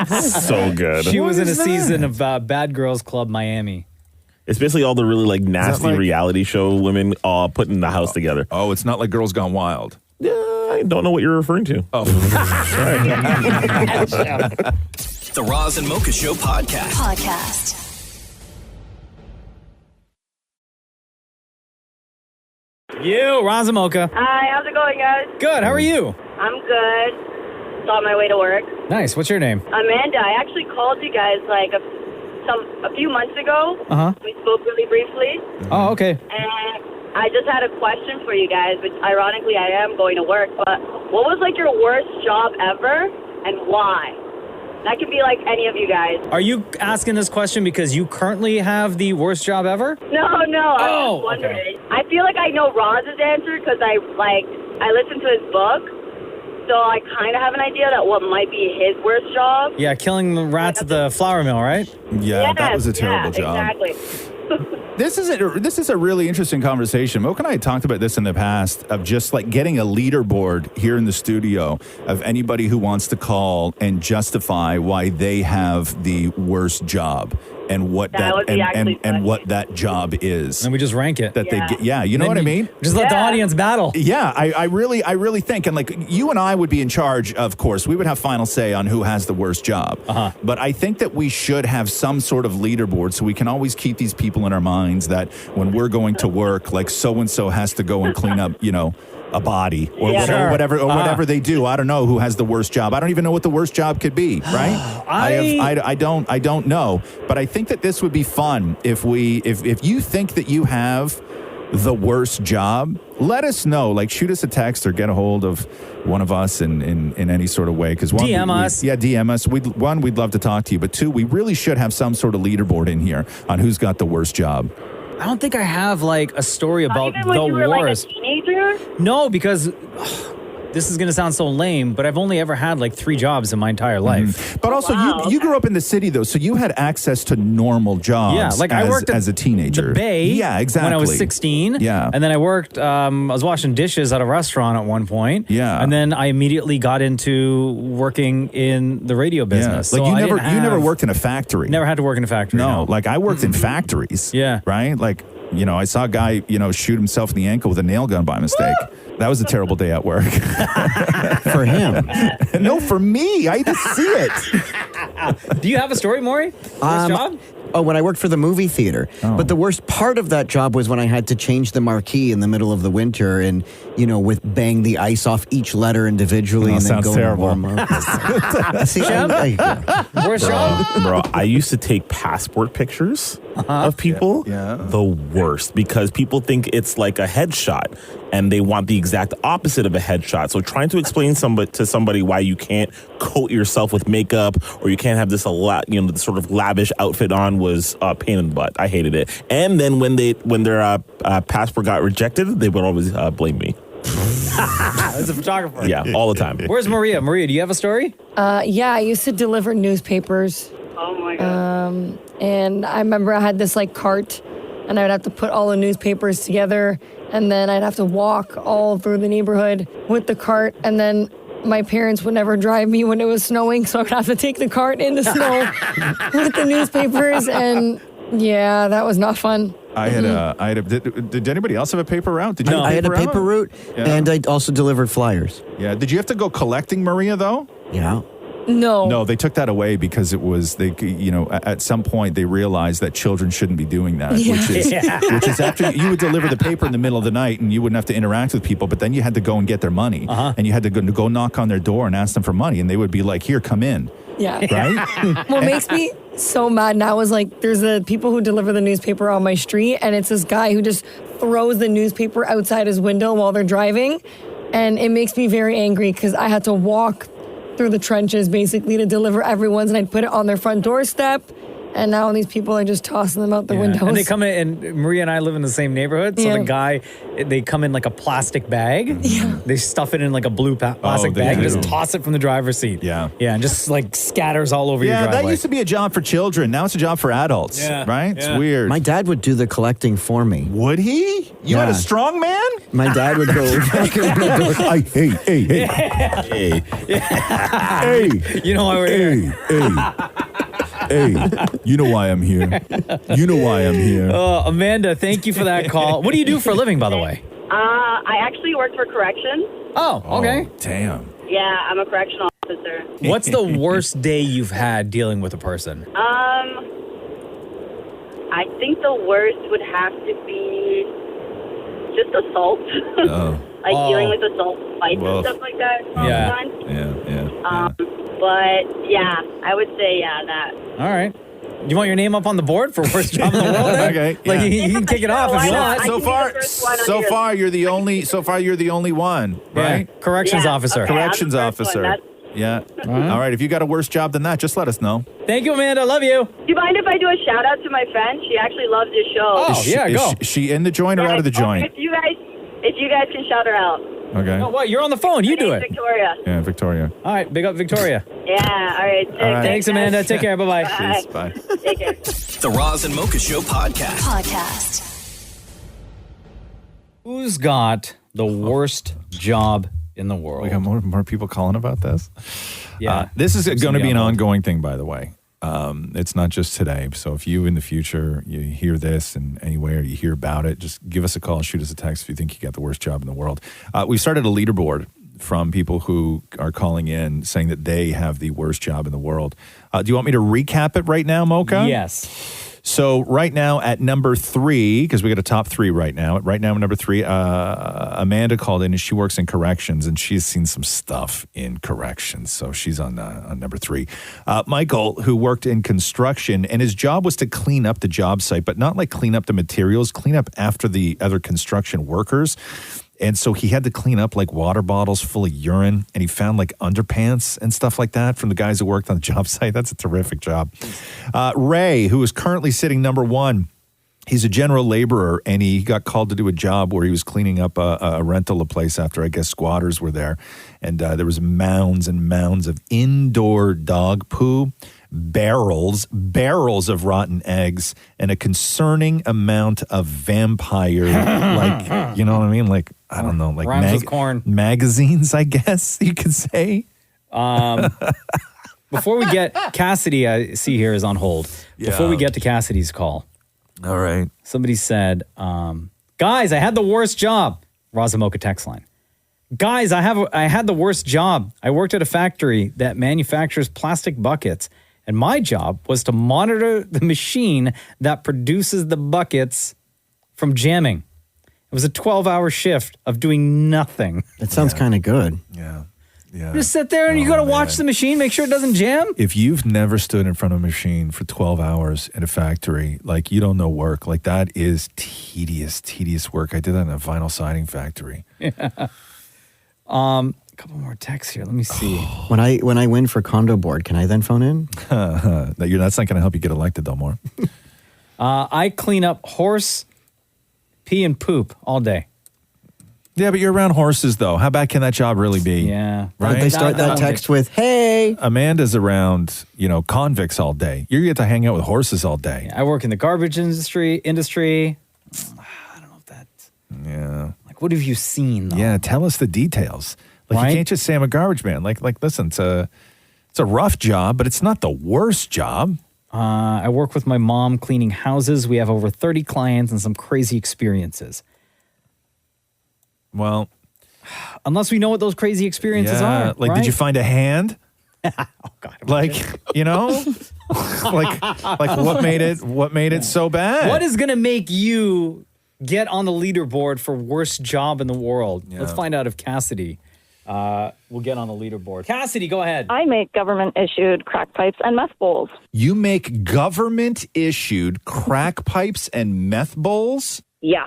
that? So good. She was in a season of Bad Girls Club Miami. It's basically all the really like nasty reality show women all putting the house together. Oh, it's not like Girls Gone Wild. Yeah, I don't know what you're referring to. Oh. The Roz and Mocha Show podcast. You, Roz and Mocha. Hi, how's it going, guys? Good, how are you? I'm good. It's on my way to work. Nice, what's your name? Amanda, I actually called you guys like a few months ago. Uh-huh. We spoke really briefly. Oh, okay. And I just had a question for you guys, which ironically I am going to work, but what was like your worst job ever and why? That could be like any of you guys. Are you asking this question because you currently have the worst job ever? No, I Oh, was wondering. Okay. I feel like I know Roz's answer because I listened to his book, so I kind of have an idea that what might be his worst job. Yeah, killing the rats at the flour mill, right? Yeah, that was a terrible job. Exactly. This is a really interesting conversation. Mocha and I had talked about this in the past of just like getting a leaderboard here in the studio of anybody who wants to call and justify why they have the worst job and what and what that job is. And we just rank it. That they get. Yeah, you know what I mean? Just let the audience battle. Yeah, I really think, and like you and I would be in charge, of course. We would have final say on who has the worst job. Uh-huh. But I think that we should have some sort of leaderboard so we can always keep these people in our minds that when we're going to work, like so-and-so has to go and clean up, a body or Yeah. whatever they do. I don't know who has the worst job. I don't even know what the worst job could be, right? I don't know. But I think that this would be fun if you think that you have the worst job, let us know. Like, shoot us a text or get a hold of one of us in any sort of way. Because DM us. Yeah, DM us. We'd love to talk to you. But two, we really should have some sort of leaderboard in here on who's got the worst job. I don't think I have like a story about Even when the you were worst. like a teenager? No, because this is going to sound so lame, but I've only ever had like 3 jobs in my entire life. But also, you grew up in the city, though, so you had access to normal jobs. Yeah, like I worked as a teenager. The Bay. Yeah, exactly. When I was 16. Yeah. And then I worked, I was washing dishes at a restaurant at one point. Yeah. And then I immediately got into working in the radio business. Like So you I never worked in a factory. Never had to work in a factory. No, like I worked in factories. Yeah. Right? Like, I saw a guy, shoot himself in the ankle with a nail gun by mistake. That was a terrible day at work. For him. No, for me. I had to see it. Do you have a story, Maury? Worst job? Oh, when I worked for the movie theater. But the worst part of that job was when I had to change the marquee in the middle of the winter and, with bang the ice off each letter individually and then sounds go terrible. warm up. See, Worst job? Bro, I used to take passport pictures of people. Yeah. The worst, because people think it's like a headshot and they want the exact opposite of a headshot. So trying to explain to somebody why you can't coat yourself with makeup or you can't have this this sort of lavish outfit on was a pain in the butt. I hated it. And then when their passport got rejected, they would always blame me. As a photographer. Yeah, all the time. Where's Maria? Maria, do you have a story? Yeah, I used to deliver newspapers. Oh my God. And I remember I had this like cart and I would have to put all the newspapers together and then I'd have to walk all through the neighborhood with the cart and then my parents would never drive me when it was snowing, so I would have to take the cart in the snow with the newspapers and yeah, that was not fun. Did anybody else have a paper route? Did you? No, I had a paper route, and I also delivered flyers. Yeah. Did you have to go collecting, Maria, though? Yeah. No. No, they took that away because it was at some point they realized that children shouldn't be doing that, which is after you would deliver the paper in the middle of the night and you wouldn't have to interact with people, but then you had to go and get their money and you had to go knock on their door and ask them for money and they would be like, "Here, come in." Yeah. Right? What makes me so mad now is like there's the people who deliver the newspaper on my street and it's this guy who just throws the newspaper outside his window while they're driving and it makes me very angry because I had to walk through the trenches basically to deliver everyone's and I'd put it on their front doorstep and now these people are just tossing them out the windows. And they come in, and Maria and I live in the same neighborhood, so the guy, they come in like a plastic bag. Yeah. They stuff it in like a blue plastic bag and just toss it from the driver's seat. Yeah. Yeah, and just like scatters all over your driveway. Yeah, that used to be a job for children. Now it's a job for adults, right? It's weird. My dad would do the collecting for me. Would he? You had a strong man? My dad would go. Hey. Hey, you know why we're here. Hey, you know why I'm here. You know why I'm here. Amanda, thank you for that call. What do you do for a living, by the way? I actually work for corrections. Oh, okay. Damn. Yeah, I'm a correctional officer. What's the worst day you've had dealing with a person? I think the worst would have to be just assault. Like dealing with assault fights and stuff like that. Yeah. But yeah, I would say that. All right. You want your name up on the board for worst job in the world? Then? Okay. Like you can kick it off if you want. So far you're the only one, right? Yeah. Corrections officer. Okay, Corrections officer. Yeah. All right. If you got a worse job than that, just let us know. Thank you, Amanda. Love you. Do you mind if I do a shout out to my friend? She actually loves your show. Oh, yeah, go. Is she in the joint or out of the joint? If you guys can shout her out. Okay. Oh, what? You're on the phone. You do it. Victoria. Yeah, Victoria. All right. Big up, Victoria. Yeah. All right. Thanks, Amanda. Take care. Bye-bye. Bye. Bye. Take care. The Roz and Mocha Show podcast. Who's got the worst job in the world? We got more people calling about this. Yeah. This is going to be an ongoing thing, by the way. It's not just today. So if you in the future, you hear this in any way or you hear about it, just give us a call, shoot us a text if you think you got the worst job in the world. We started a leaderboard from people who are calling in saying that they have the worst job in the world. Do you want me to recap it right now, Mocha? Yes. So right now at number 3, because we got a top 3 right now. Right now, number 3, Amanda called in and she works in corrections and she's seen some stuff in corrections. So she's on number 3. Michael, who worked in construction, and his job was to clean up the job site, but not like clean up the materials, clean up after the other construction workers. And so he had to clean up like water bottles full of urine, and he found like underpants and stuff like that from the guys who worked on the job site. That's a terrific job. Ray, who is currently sitting number 1, he's a general laborer, and he got called to do a job where he was cleaning up a rental place after, I guess, squatters were there. And there was mounds and mounds of indoor dog poo, barrels of rotten eggs, and a concerning amount of vampire, like, you know what I mean? Like, I don't know, like Rhymes with corn. Magazines, I guess you could say. Before we get Cassidy, I see here is on hold. Before we get to Cassidy's call. All right. Somebody said, guys, I had the worst job. Razamoka text line. Guys, I had the worst job. I worked at a factory that manufactures plastic buckets, and my job was to monitor the machine that produces the buckets from jamming. It was a 12-hour shift of doing nothing. That sounds kind of good. Yeah. Just sit there and you got to watch the machine, make sure it doesn't jam. If you've never stood in front of a machine for 12 hours in a factory, like you don't know work, like that is tedious work. I did that in a vinyl siding factory. Yeah. A couple more texts here. Let me see. When I win for condo board, can I then phone in? That's not going to help you get elected, though, more. I clean up horse pee and poop all day. Yeah, but you're around horses, though. How bad can that job really be? Yeah. Right? They start that text with, hey. Amanda's around, convicts all day. You get to hang out with horses all day. I work in the garbage industry. I don't know if that's... Yeah. Like, what have you seen, though? Yeah, tell us the details. Like, Right? you can't just say I'm a garbage man. Like, listen, it's a rough job, but it's not the worst job. I work with my mom cleaning houses. We have over 30 clients and some crazy experiences. Well, unless we know what those crazy experiences are. Like, right? did you find a hand? Oh God! Like, like what made it so bad? What is going to make you get on the leaderboard for worst job in the world? Yeah. Let's find out if Cassidy will get on the leaderboard. Cassidy, go ahead. I make government-issued crack pipes and meth bowls. You make government-issued crack pipes and meth bowls? Yeah.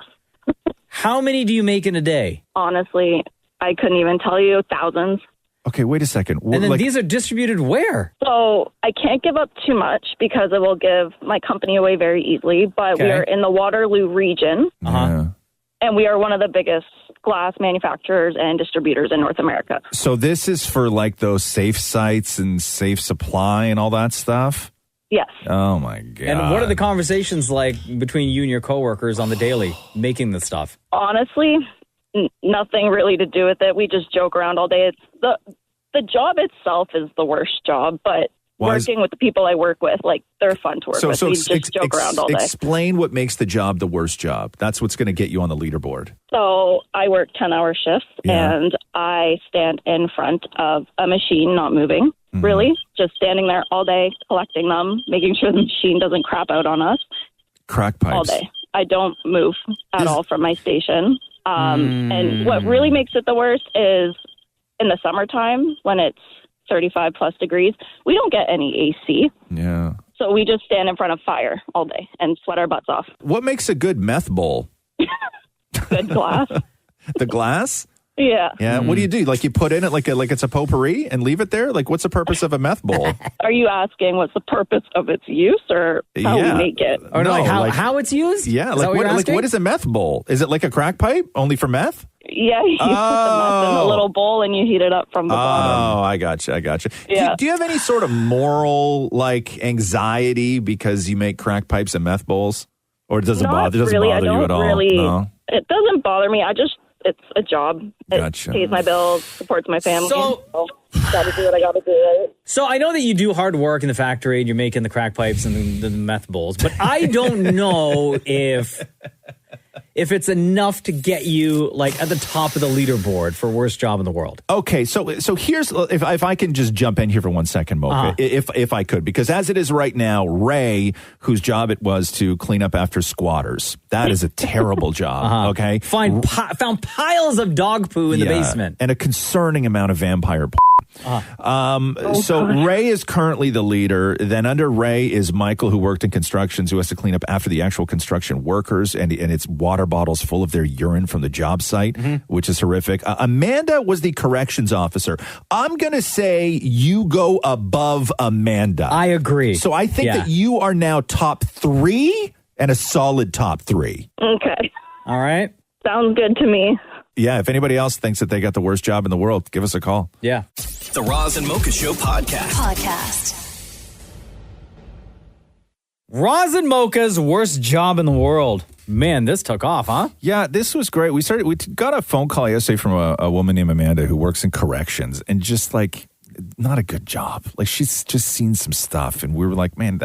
How many do you make in a day? Honestly, I couldn't even tell you. Thousands. Okay, wait a second. And then these are distributed where? So I can't give up too much because it will give my company away very easily. But we are in the Waterloo region. And we are one of the biggest glass manufacturers and distributors in North America. So this is for like those safe sites and safe supply and all that stuff? Yes. Oh my God. And what are the conversations like between you and your coworkers on the daily making the stuff? Honestly, nothing really to do with it. We just joke around all day. It's the job itself is the worst job, but working with the people I work with, like, they're fun to work with. We just joke around all day. Explain what makes the job the worst job. That's what's going to get you on the leaderboard. So I work 10-hour shifts, and I stand in front of a machine not moving, really, just standing there all day, collecting them, making sure the machine doesn't crap out on us. Crack pipes. All day. I don't move at all from my station. And what really makes it the worst is in the summertime when it's 35 plus degrees, we don't get any AC. Yeah. So we just stand in front of fire all day and sweat our butts off. What makes a good meth bowl? Good glass. The glass? Yeah. Yeah. What do you do? Like you put in it like it's a potpourri and leave it there? Like what's the purpose of a meth bowl? Are you asking what's the purpose of its use or how we make it? Or no, how it's used? Yeah. Is Like that what, you're like asking? what is a meth bowl? Is it like a crack pipe only for meth? Yeah, you put the meth in a little bowl and you heat it up from the bottom. Oh, I gotcha. Yeah. Do you have any sort of moral like anxiety because you make crack pipes and meth bowls? Or does it Not bother really. I you don't at all? really. No? It doesn't bother me. It's a job. It Gotcha. pays my bills, supports my family. So- gotta do what I gotta do. Right? So I know that you do hard work in the factory and you're making the crack pipes and the meth bowls, but I don't know if if it's enough to get you like at the top of the leaderboard for worst job in the world. Okay, so here's if I can just jump in here for 1 second, Mocha, if I could, because as it is right now, Ray, whose job it was to clean up after squatters, that is a terrible job. Okay, found piles of dog poo in the basement and a concerning amount of vampire. So Ray is currently the leader. Then under Ray is Michael, who worked in constructions, who has to clean up after the actual construction workers, and it's water bottles full of their urine from the job site, which is horrific. Amanda was the corrections officer. I'm going to say you go above Amanda. I agree. So I think that you are now top 3 and a solid top 3. Okay. All right. Sounds good to me. Yeah, if anybody else thinks that they got the worst job in the world, give us a call. Yeah. The Roz and Mocha Show podcast. Roz and Mocha's worst job in the world. Man, this took off, huh? Yeah, this was great. We got a phone call yesterday from a woman named Amanda who works in corrections, and just like not a good job. Like she's just seen some stuff, and we were like, man,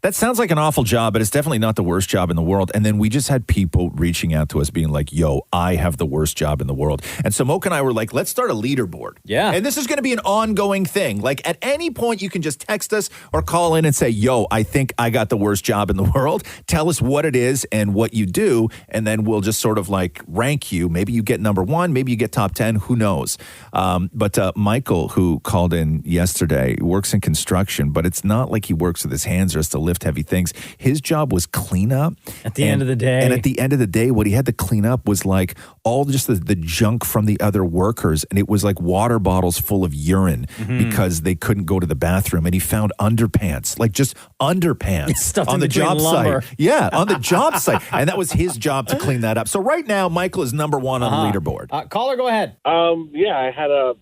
that sounds like an awful job, but it's definitely not the worst job in the world. And then we just had people reaching out to us being like, yo, I have the worst job in the world. And so Mocha and I were like, let's start a leaderboard. Yeah. And this is going to be an ongoing thing. Like at any point you can just text us or call in and say, yo, I think I got the worst job in the world. Tell us what it is and what you do. And then we'll just sort of like rank you. Maybe you get number 1, maybe you get top 10, who knows? But Michael, who called in yesterday, works in construction, but it's not like he works with his hands or has to lift heavy things. His job was clean up. At the end of the day. And at the end of the day, what he had to clean up was like all just the junk from the other workers. And it was like water bottles full of urine because they couldn't go to the bathroom. And he found underpants, like just underpants on the job site. Yeah, on the job site. And that was his job to clean that up. So right now, Michael is number 1 on the leaderboard. Caller, go ahead. Yeah, I had an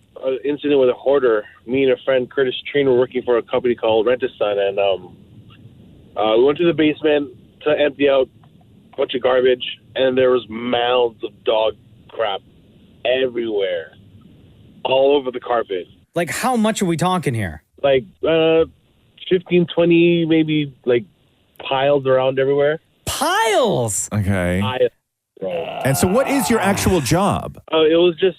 incident with a hoarder. Me and a friend, Curtis Treen, were working for a company called Rent-A-Son, and we went to the basement to empty out a bunch of garbage, and there was mounds of dog crap everywhere, all over the carpet. Like, how much are we talking here? Like 15, 20, maybe, like, piles around everywhere. Piles? Okay. Piles. And so what is your actual job? It was just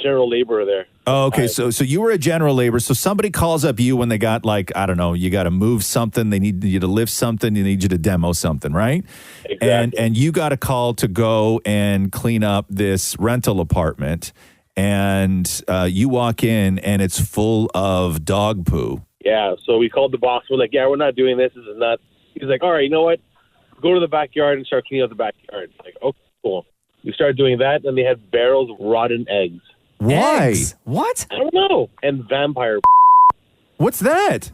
general laborer there. Oh, okay. So you were a general laborer. So somebody calls up you when they got like, I don't know, you got to move something. They need you to lift something. They need you to demo something, right? Exactly. And you got a call to go and clean up this rental apartment. And you walk in and it's full of dog poo. Yeah. So we called the boss. We're like, yeah, we're not doing this. This is nuts. He's like, all right, you know what? Go to the backyard and start cleaning up the backyard. Like, okay, cool. We started doing that, and they had barrels of rotten eggs. Why? Eggs? What? I don't know. And vampire. What's that?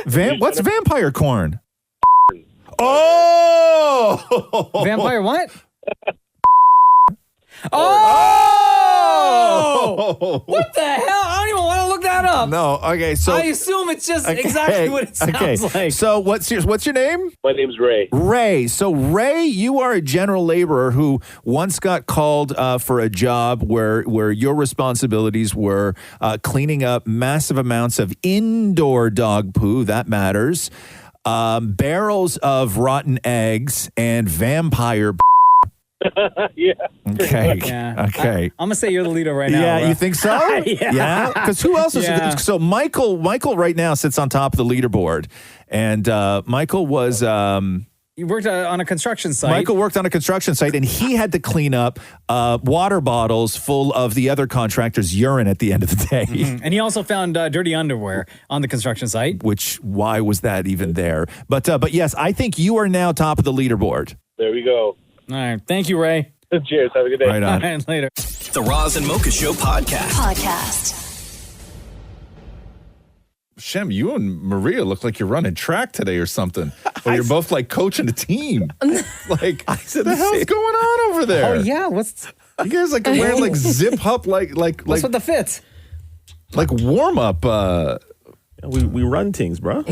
What's vampire corn? Oh! Vampire what? Oh! What the hell? I don't even want to look that up. No. Okay. So I assume it's just exactly what it sounds like. So what's your name? My name's Ray. Ray. So Ray, you are a general laborer who once got called for a job where your responsibilities were cleaning up massive amounts of indoor dog poo. That matters. Barrels of rotten eggs and vampire. Yeah. Okay. Yeah. Okay. I'm gonna say you're the leader right now. Yeah, bro. you think so? Yeah. Because who else is? Yeah. So Michael right now sits on top of the leaderboard, and Michael was. You worked on a construction site. Michael worked on a construction site, and he had to clean up water bottles full of the other contractor's urine at the end of the day. Mm-hmm. And he also found dirty underwear on the construction site. Which, why was that even there? But yes, I think you are now top of the leaderboard. There we go. All right. Thank you, Ray. Cheers. Have a good day. Right on. All right, later. The Roz and Mocha Show podcast. Shem, you and Maria look like you're running track today or something. Or you're both like coaching a team. Like, what the hell's going on over there? Oh, yeah. What's you guys like wearing like zip up like what's with the fits? Like warm up. We run things, bro.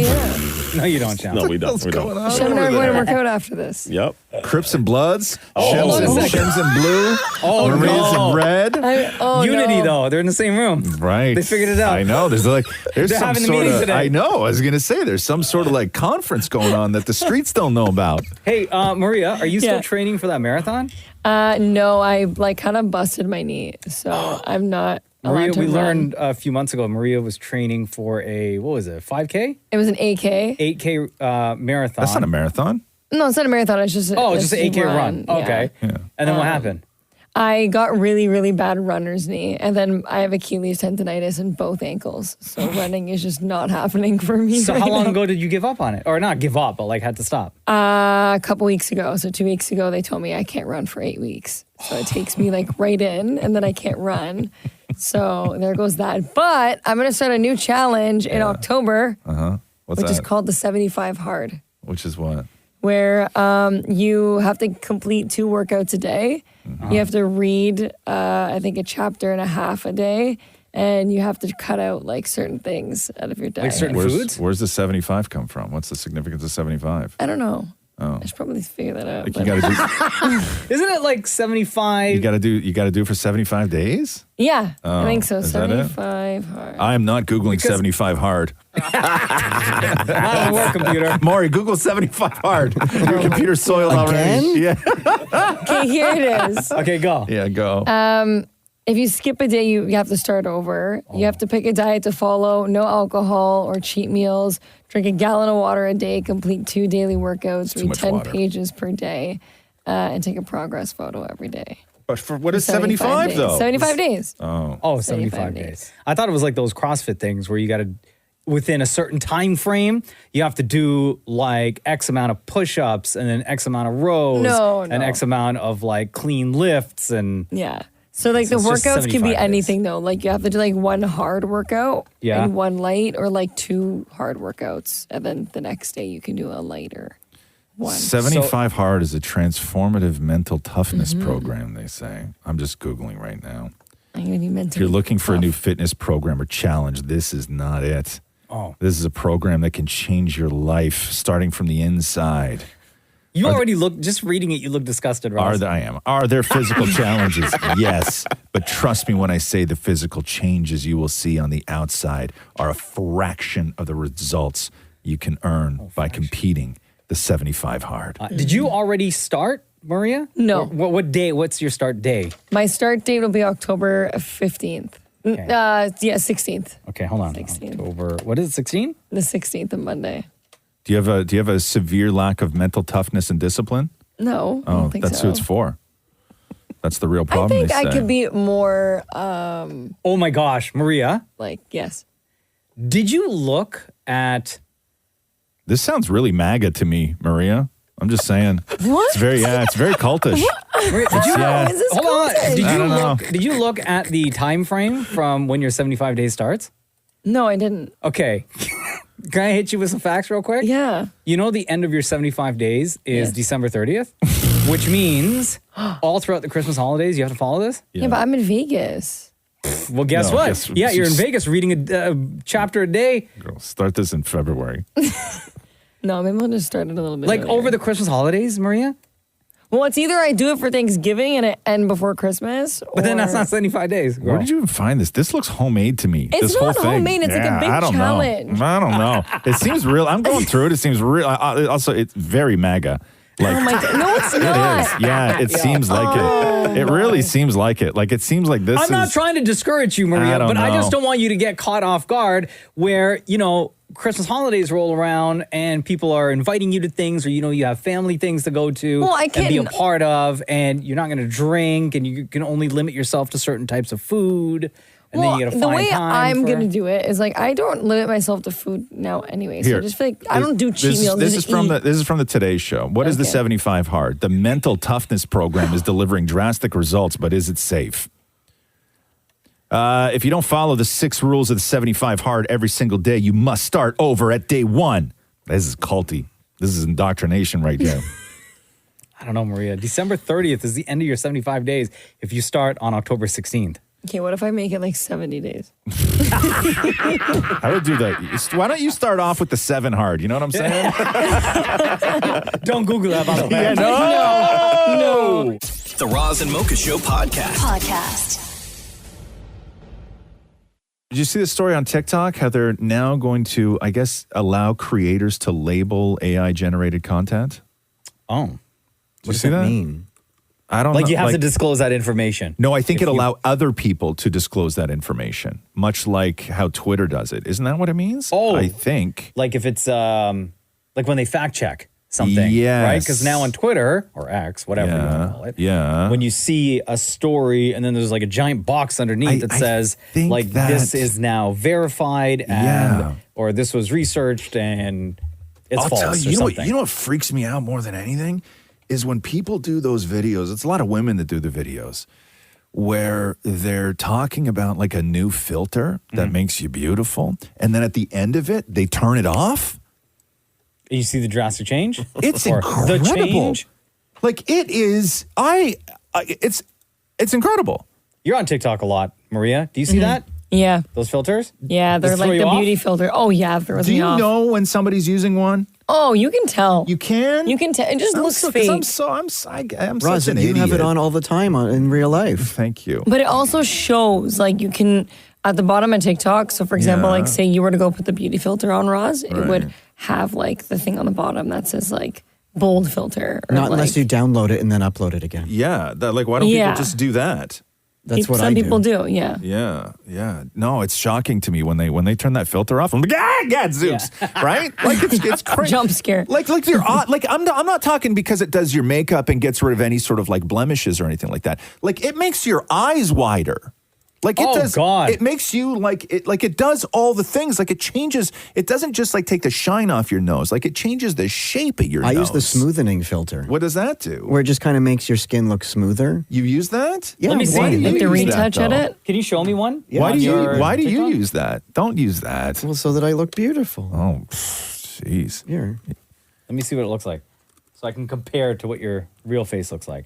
No, you don't, Sean. No, we don't. We don't. Shem and I are going to work out after this. Yep. Crips and Bloods. hold on a second. Shems and Blue. Oh, Maria's no. and Red. Unity, though. They're in the same room. Right. They figured it out. I know. There's They're some having a sort meeting of. today. I know. I was going to say there's some sort of like conference going on that the streets don't know about. Hey, Maria, are you still training for that marathon? No, I like kind of busted my knee, so I'm not. Maria, allowed to we run. learned a few months ago, Maria was training for a, 5K? It was an 8K. 8K marathon. That's not a marathon. No, it's not a marathon. It's just just an 8K run. Yeah. Okay. And then what happened? I got really, really bad runner's knee, and then I have Achilles tendonitis in both ankles. So running is just not happening for me. So right how long now. ago did you give up on it? Or not give up, but like had to stop? A couple weeks ago. So 2 weeks ago, they told me I can't run for 8 weeks. So it takes me like right in, and then I can't run. So there goes that. But I'm going to start a new challenge in October, What's which that? is called the 75 Hard, Which is what? where you have to complete 2 workouts a day. You have to read, I think, a chapter and a half a day, and you have to cut out like certain things out of your diet. Where's the 75 come from? What's the significance of 75? I don't know. Oh. I should probably figure that out. Like you got to do. Isn't it like 75? You got to do it for 75 days. Yeah, Oh, I think so. is that it? 75 Hard. I am not Googling 75 hard. Not on work computer. Maury, Google 75 hard. Your computer's soiled already. Yeah. Okay, here it is. Okay, go. Yeah, go. If you skip a day, you have to start over. You have to pick a diet to follow, no alcohol or cheat meals, drink a gallon of water a day, complete 2 daily workouts, Too read much 10 water. pages per day, and take a progress photo every day. But for what is 75 days. though? 75 days. Oh, 75 days. I thought it was like those CrossFit things where you got to, within a certain time frame, you have to do like X amount of push-ups and then X amount of rows and No. X amount of like clean lifts and Yeah. So like the it's just workouts can 75 be days. anything though. Like you have to do like 1 hard workout Yeah. and 1 light, or like 2 hard workouts, and then the next day you can do a lighter one. 75 hard is a transformative mental toughness Mm-hmm. program, they say. I'm just Googling right now. I'm gonna be If mentally you're looking for a tough. new fitness program or challenge, this is not it. Oh. This is a program that can change your life starting from the inside. you already look, just reading it, you look disgusted, Ross. Are there physical challenges? Yes. But trust me when I say the physical changes you will see on the outside are a fraction of the results you can earn by competing the 75 hard. Did you already start, Maria? No. Or what day? What's your start day? My start date will be October 15th. 16th. Okay, hold on. 16th. October, what is it, 16? The 16th of Monday. Do you have a severe lack of mental toughness and discipline? No, I don't think that's so. who it's for. That's the real I problem. think they I say. could be more Oh my gosh, Maria. like, yes. Did you look at This sounds really MAGA to me, Maria. I'm just saying. What? It's very cultish. Maria, did you Yeah. Is this hold on? content? Did I you don't know. look? Did you look at the time frame from when your 75 days starts? No, I didn't. Okay. Can I hit you with some facts real quick? Yeah. You know the end of your 75 days is December 30th, which means all throughout the Christmas holidays you have to follow this? Yeah, but I'm in Vegas. Well, guess No, what? guess- Yeah, you're in Vegas reading a chapter a day. Girl, start this in February. No, maybe I'll just start it a little bit Like earlier. over the Christmas holidays, Maria? Well, it's either I do it for Thanksgiving and it end before Christmas, or But then that's not 75 days. Where did you even find this? This looks homemade to me. It's this not whole thing. homemade, it's like a big I don't challenge. Know. I don't know. It seems real. I'm going through it. It seems real. Also, it's very MAGA. Like, oh my God. No, it's it not. is. Yeah, it seems like it. It really seems like it. Like it seems like this I'm not trying to discourage you, Maria, I don't but I just know. don't want you to get caught off guard where, Christmas holidays roll around and people are inviting you to things, or you have family things to go to Well, I and be a can't- part of, and you're not going to drink, and you can only limit yourself to certain types of food, and then you got to the find way time. I'm for- gonna do it is like I don't limit myself to food now anyway. So Here. I just feel like I don't do cheat meals. This just is from eat. this is from the Today Show. What is the Okay. 75 hard? The mental toughness program is delivering drastic results, but is it safe? If you don't follow the 6 rules of the 75 hard every single day, you must start over at day 1. This is culty. This is indoctrination right here. I don't know, Maria. December 30th is the end of your 75 days if you start on October 16th. Okay, what if I make it like 70 days? I would do that. Why don't you start off with the 7 hard? You know what I'm saying? Don't Google that, by the way. Yeah, no. The Roz and Mocha Show podcast. Did you see the story on TikTok? How they're now going to, I guess, allow creators to label AI-generated content? Oh. Did you see that? mean? I don't Like know. you have to disclose that information. No, I think If it you- allow other people to disclose that information, much like how Twitter does it. Isn't that what it means? Oh. I think. Like if it's like when they fact check something. Yes. Right? Because now on Twitter or X, whatever you want to call it. Yeah. When you see a story and then there's like a giant box underneath that says think like this is now verified and or this was researched and it's I'll false tell or you, something. you know what freaks me out more than anything is when people do those videos. It's a lot of women that do the videos where they're talking about like a new filter that makes you beautiful, and then at the end of it, they turn it off. You see the drastic change? It's Or incredible. The change? Like it is. It's incredible. You're on TikTok a lot, Maria. Do you see that? Yeah. Those filters? Yeah, they're Does it throw like you the off? beauty filter. Oh, yeah, it throws Do me you off. know when somebody's using one? Oh, you can tell. You can? You can tell. It just looks fake. I'm Roz, such an you have idiot. it on all the time in real life. Thank you. But it also shows, like, you can, at the bottom of TikTok, so for example, Yeah. like, say you were to go put the beauty filter on, Roz, it Right. would have, like, the thing on the bottom that says, like, bold filter. Or, Not like, unless you download it and then upload it again. Yeah. Like, why don't Yeah. people just do that? That's what some I do. people do, yeah. Yeah. No, it's shocking to me when they turn that filter off. I'm like, God, Zeus, right? Like it's crazy. Jump scare. Like your like I'm not talking because it does your makeup and gets rid of any sort of like blemishes or anything like that. Like it makes your eyes wider. Like it does. God. It makes you like it does all the things. Like it changes. It doesn't just like take the shine off your nose. Like it changes the shape of your I nose. use the smoothening filter. What does that do? Where it just kind of makes your skin look smoother. You use that? Yeah, Let me see. why do you Like the use that, retouch at though? it. Can you show me one? Why On do your you TikTok? use that? Don't use that. Well, so that I look beautiful. Oh, jeez. Here. Let me see what it looks like. So I can compare it to what your real face looks like.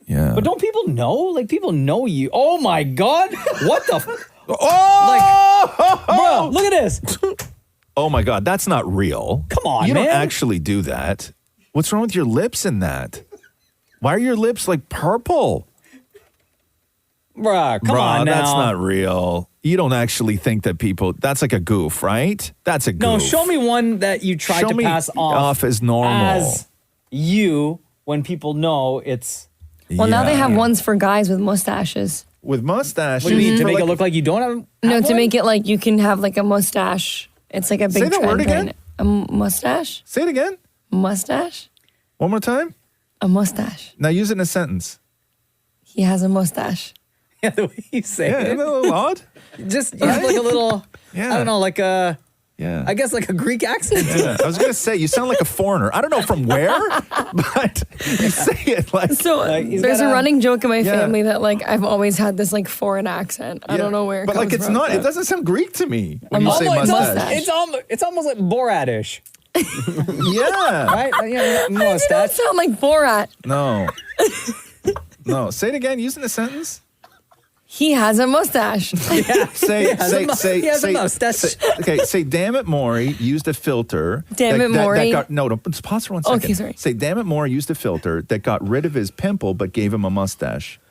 Yeah. But don't people know? Like people know you. Oh my God. What the Oh, bro, look at this. Oh my God, that's not real. Come on, you man. don't actually do that. What's wrong with your lips in that? Why are your lips like purple? Bruh, come on now. That's not real. You don't actually think that people, that's like a goof, right? That's a goof. No, show me one that you tried Show to me pass off as normal. as you when people know it's Well, now they Yeah. have ones for guys with mustaches. With mustaches. what do you mean to for make like- it look like you don't have No, have to one? make it like you can have like a mustache. It's like a big Say the trend word right again. now. A mustache? Say it again. Mustache? One more time. A mustache. Now use it in a sentence. He has a mustache. Yeah, the way you say Yeah, it. isn't that a little odd? Just you have like a little Yeah. I don't know, like a Yeah. I guess like a Greek accent. Yeah. I was going to say, you sound like a foreigner. I don't know from where, but you say it like. So Like, he's there's got a a- running joke in my Yeah. family that like I've always had this like foreign accent. I Yeah. don't know where it But comes like it's from, not, it but- doesn't sound Greek to me when you say Almost- mustache. It's almost like Borat-ish. Yeah. Right? Yeah, It don't mustache. sound like Borat. No. No. Say it again. Use it in a sentence. He has a mustache. Say, He has a mustache. Okay, say, damn it, Maurie used a filter. Damn it, Maurie. No, just pause for 1 second. Okay, sorry. Say, damn it, Maurie used a filter that got rid of his pimple but gave him a mustache.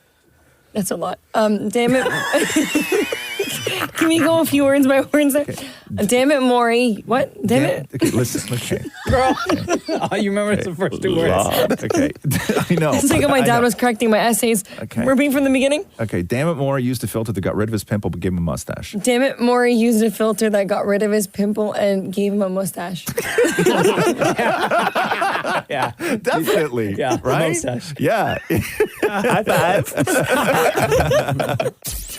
That's a lot. Damn it. Can we go a few words by words there? Damn it, Maurie. What? Damn it. Okay, listen. Okay. Girl. Oh, you remember the first two words. Okay. I know. It's like when my I dad know. was correcting my essays. Okay. Repeat from the beginning. Okay, damn it, Maurie used a filter that got rid of his pimple but gave him a mustache. Damn it, Maurie used a filter that got rid of his pimple and gave him a mustache. Yeah. Definitely. Yeah, Right? mustache. Yeah. High five.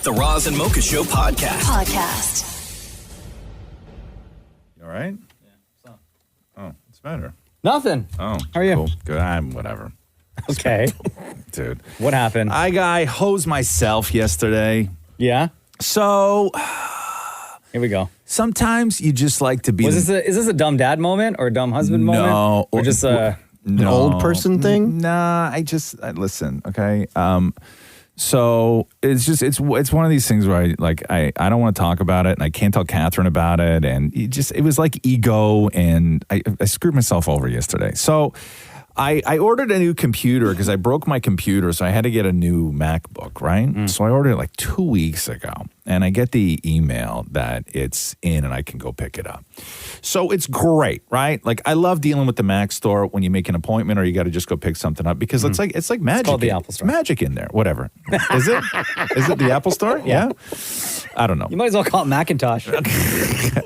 The Roz and Mocha Show podcast. You all right? Yeah. Oh, it's better. Nothing. Oh. How are you? Cool. Good. I'm whatever. Okay. Dude. What happened? I hosed myself yesterday. Yeah. So Here we go. sometimes you just like to be. Is this a dumb dad moment or a dumb husband moment? No. Or just a An old person thing? Nah, listen, okay? So it's one of these things where I don't want to talk about it, and I can't tell Catherine about it, and it was like ego, and I screwed myself over yesterday. So I ordered a new computer because I broke my computer, so I had to get a new MacBook, right? So I ordered it like 2 weeks ago, and I get the email that it's in and I can go pick it up. So it's great, right? Like I love dealing with the Mac store when you make an appointment or you got to just go pick something up because it's like magic. It's called the Apple Store. Magic in there, whatever. Is it? Is it the Apple Store? Yeah. I don't know. You might as well call it Macintosh. I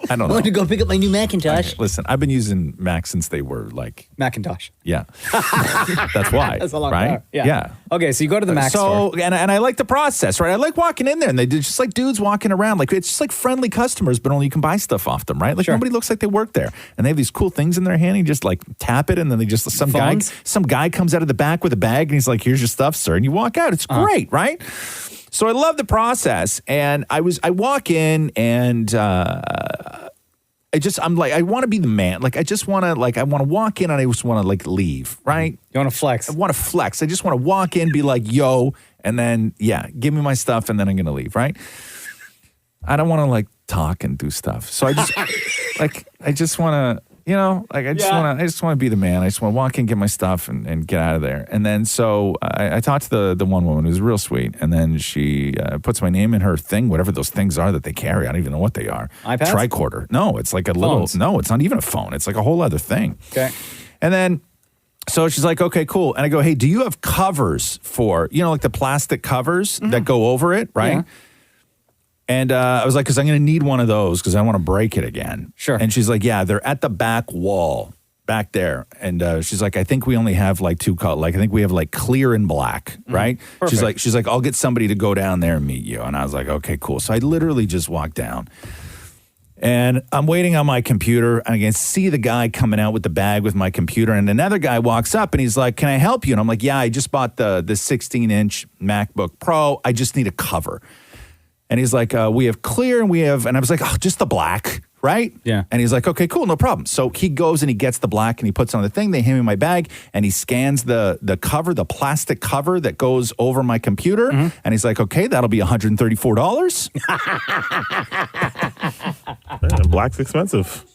don't know. I want to go pick up my new Macintosh. Okay, listen, I've been using Mac since they were like Macintosh. Yeah. That's why. That's a long right? time. Yeah. Okay, so you go to the Mac store. And I like the process, right? I like walking in there and they do just like dudes walking around. Like it's just like friendly customers, but only you can buy stuff off them, right? Like nobody looks like they work there. And they have these cool things in their hand. And you just like tap it and then they just some guy comes out of the back with a bag and he's like, here's your stuff, sir. And you walk out. It's great, right? So I love the process. And I walk in and I'm like, I want to be the man. Like, I want to walk in and I just want to like leave, right? You want to flex. I want to flex. I just want to walk in, be like, yo, and then, give me my stuff and then I'm going to leave, right? I don't want to like talk and do stuff. So I just, I just want to, I just want to be the man. I just want to walk in, get my stuff and get out of there. And then so I talked to the one woman who was real sweet. And then she puts my name in her thing, whatever those things are that they carry. I don't even know what they are. iPads? Tricorder. No, it's like a Phones. no, it's not even a phone. It's like a whole other thing. Okay. And then, so she's like, okay, cool. And I go, hey, do you have covers for, like the plastic covers that go over it, right? Yeah. And I was like, because I'm going to need one of those because I want to break it again. Sure. And she's like, yeah, they're at the back wall back there. And she's like, I think we only have like two colors. Like, I think we have like clear and black, right? Perfect. She's like, I'll get somebody to go down there and meet you. And I was like, okay, cool. So I literally just walked down. And I'm waiting on my computer, and I can see the guy coming out with the bag with my computer. And another guy walks up, and he's like, can I help you? And I'm like, yeah, I just bought the 16-inch MacBook Pro. I just need a cover. And he's like, we have clear and I was like, oh, just the black, right? Yeah. And he's like, okay, cool, no problem. So he goes and he gets the black and he puts it on the thing. They hand me my bag and he scans the cover, the plastic cover that goes over my computer. And he's like, okay, that'll be $134. Man, black's expensive.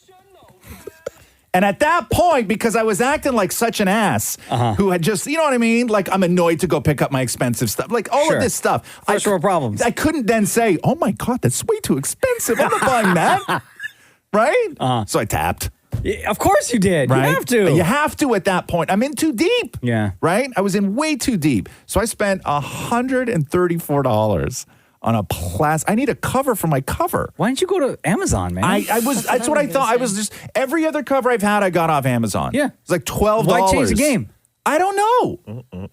And at that point, because I was acting like such an ass who had just, you know what I mean? Like, I'm annoyed to go pick up my expensive stuff. Like, all of this stuff. First world problems. I couldn't then say, oh, my God, that's way too expensive. I'm not buying that. Right? So I tapped. Yeah, of course you did. Right? You have to. You have to at that point. I'm in too deep. Yeah. Right? I was in way too deep. So I spent $134 on a I need a cover for my cover. Why didn't you go to Amazon, man? That's what I thought. I was just, every other cover I've had, I got off Amazon. Yeah. It's like $12. Why change the game? I don't know.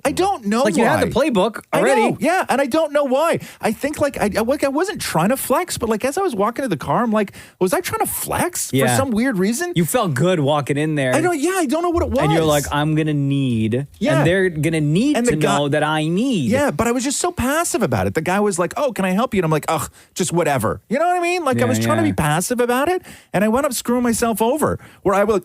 I don't know like why. you had the playbook already. I know, yeah, and I don't know why. I think I wasn't trying to flex, but like as I was walking to the car, I'm like, was I trying to flex for some weird reason? You felt good walking in there. I don't know what it was. And you're like, I'm gonna need, and they're gonna need to know that I need. Yeah, but I was just so passive about it. The guy was like, oh, can I help you? And I'm like, ugh, just whatever. You know what I mean? Like I was trying to be passive about it, and I wound up screwing myself over. Where I was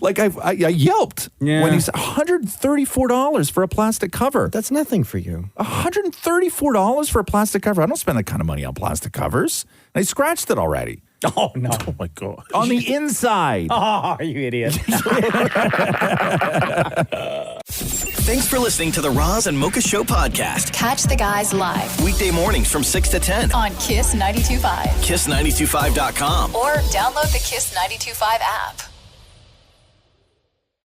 like, I yelped when he said $134 for a plastic cover. That's nothing for you. $134 for a plastic cover. I don't spend that kind of money on plastic covers. I scratched it already. Oh, no. Oh, my God. On the inside. Oh, you idiot. Thanks for listening to the Roz and Mocha Show podcast. Catch the guys live Weekday mornings from 6 to 10 on Kiss 92.5. KISS925.com. Or download the Kiss 92.5 app.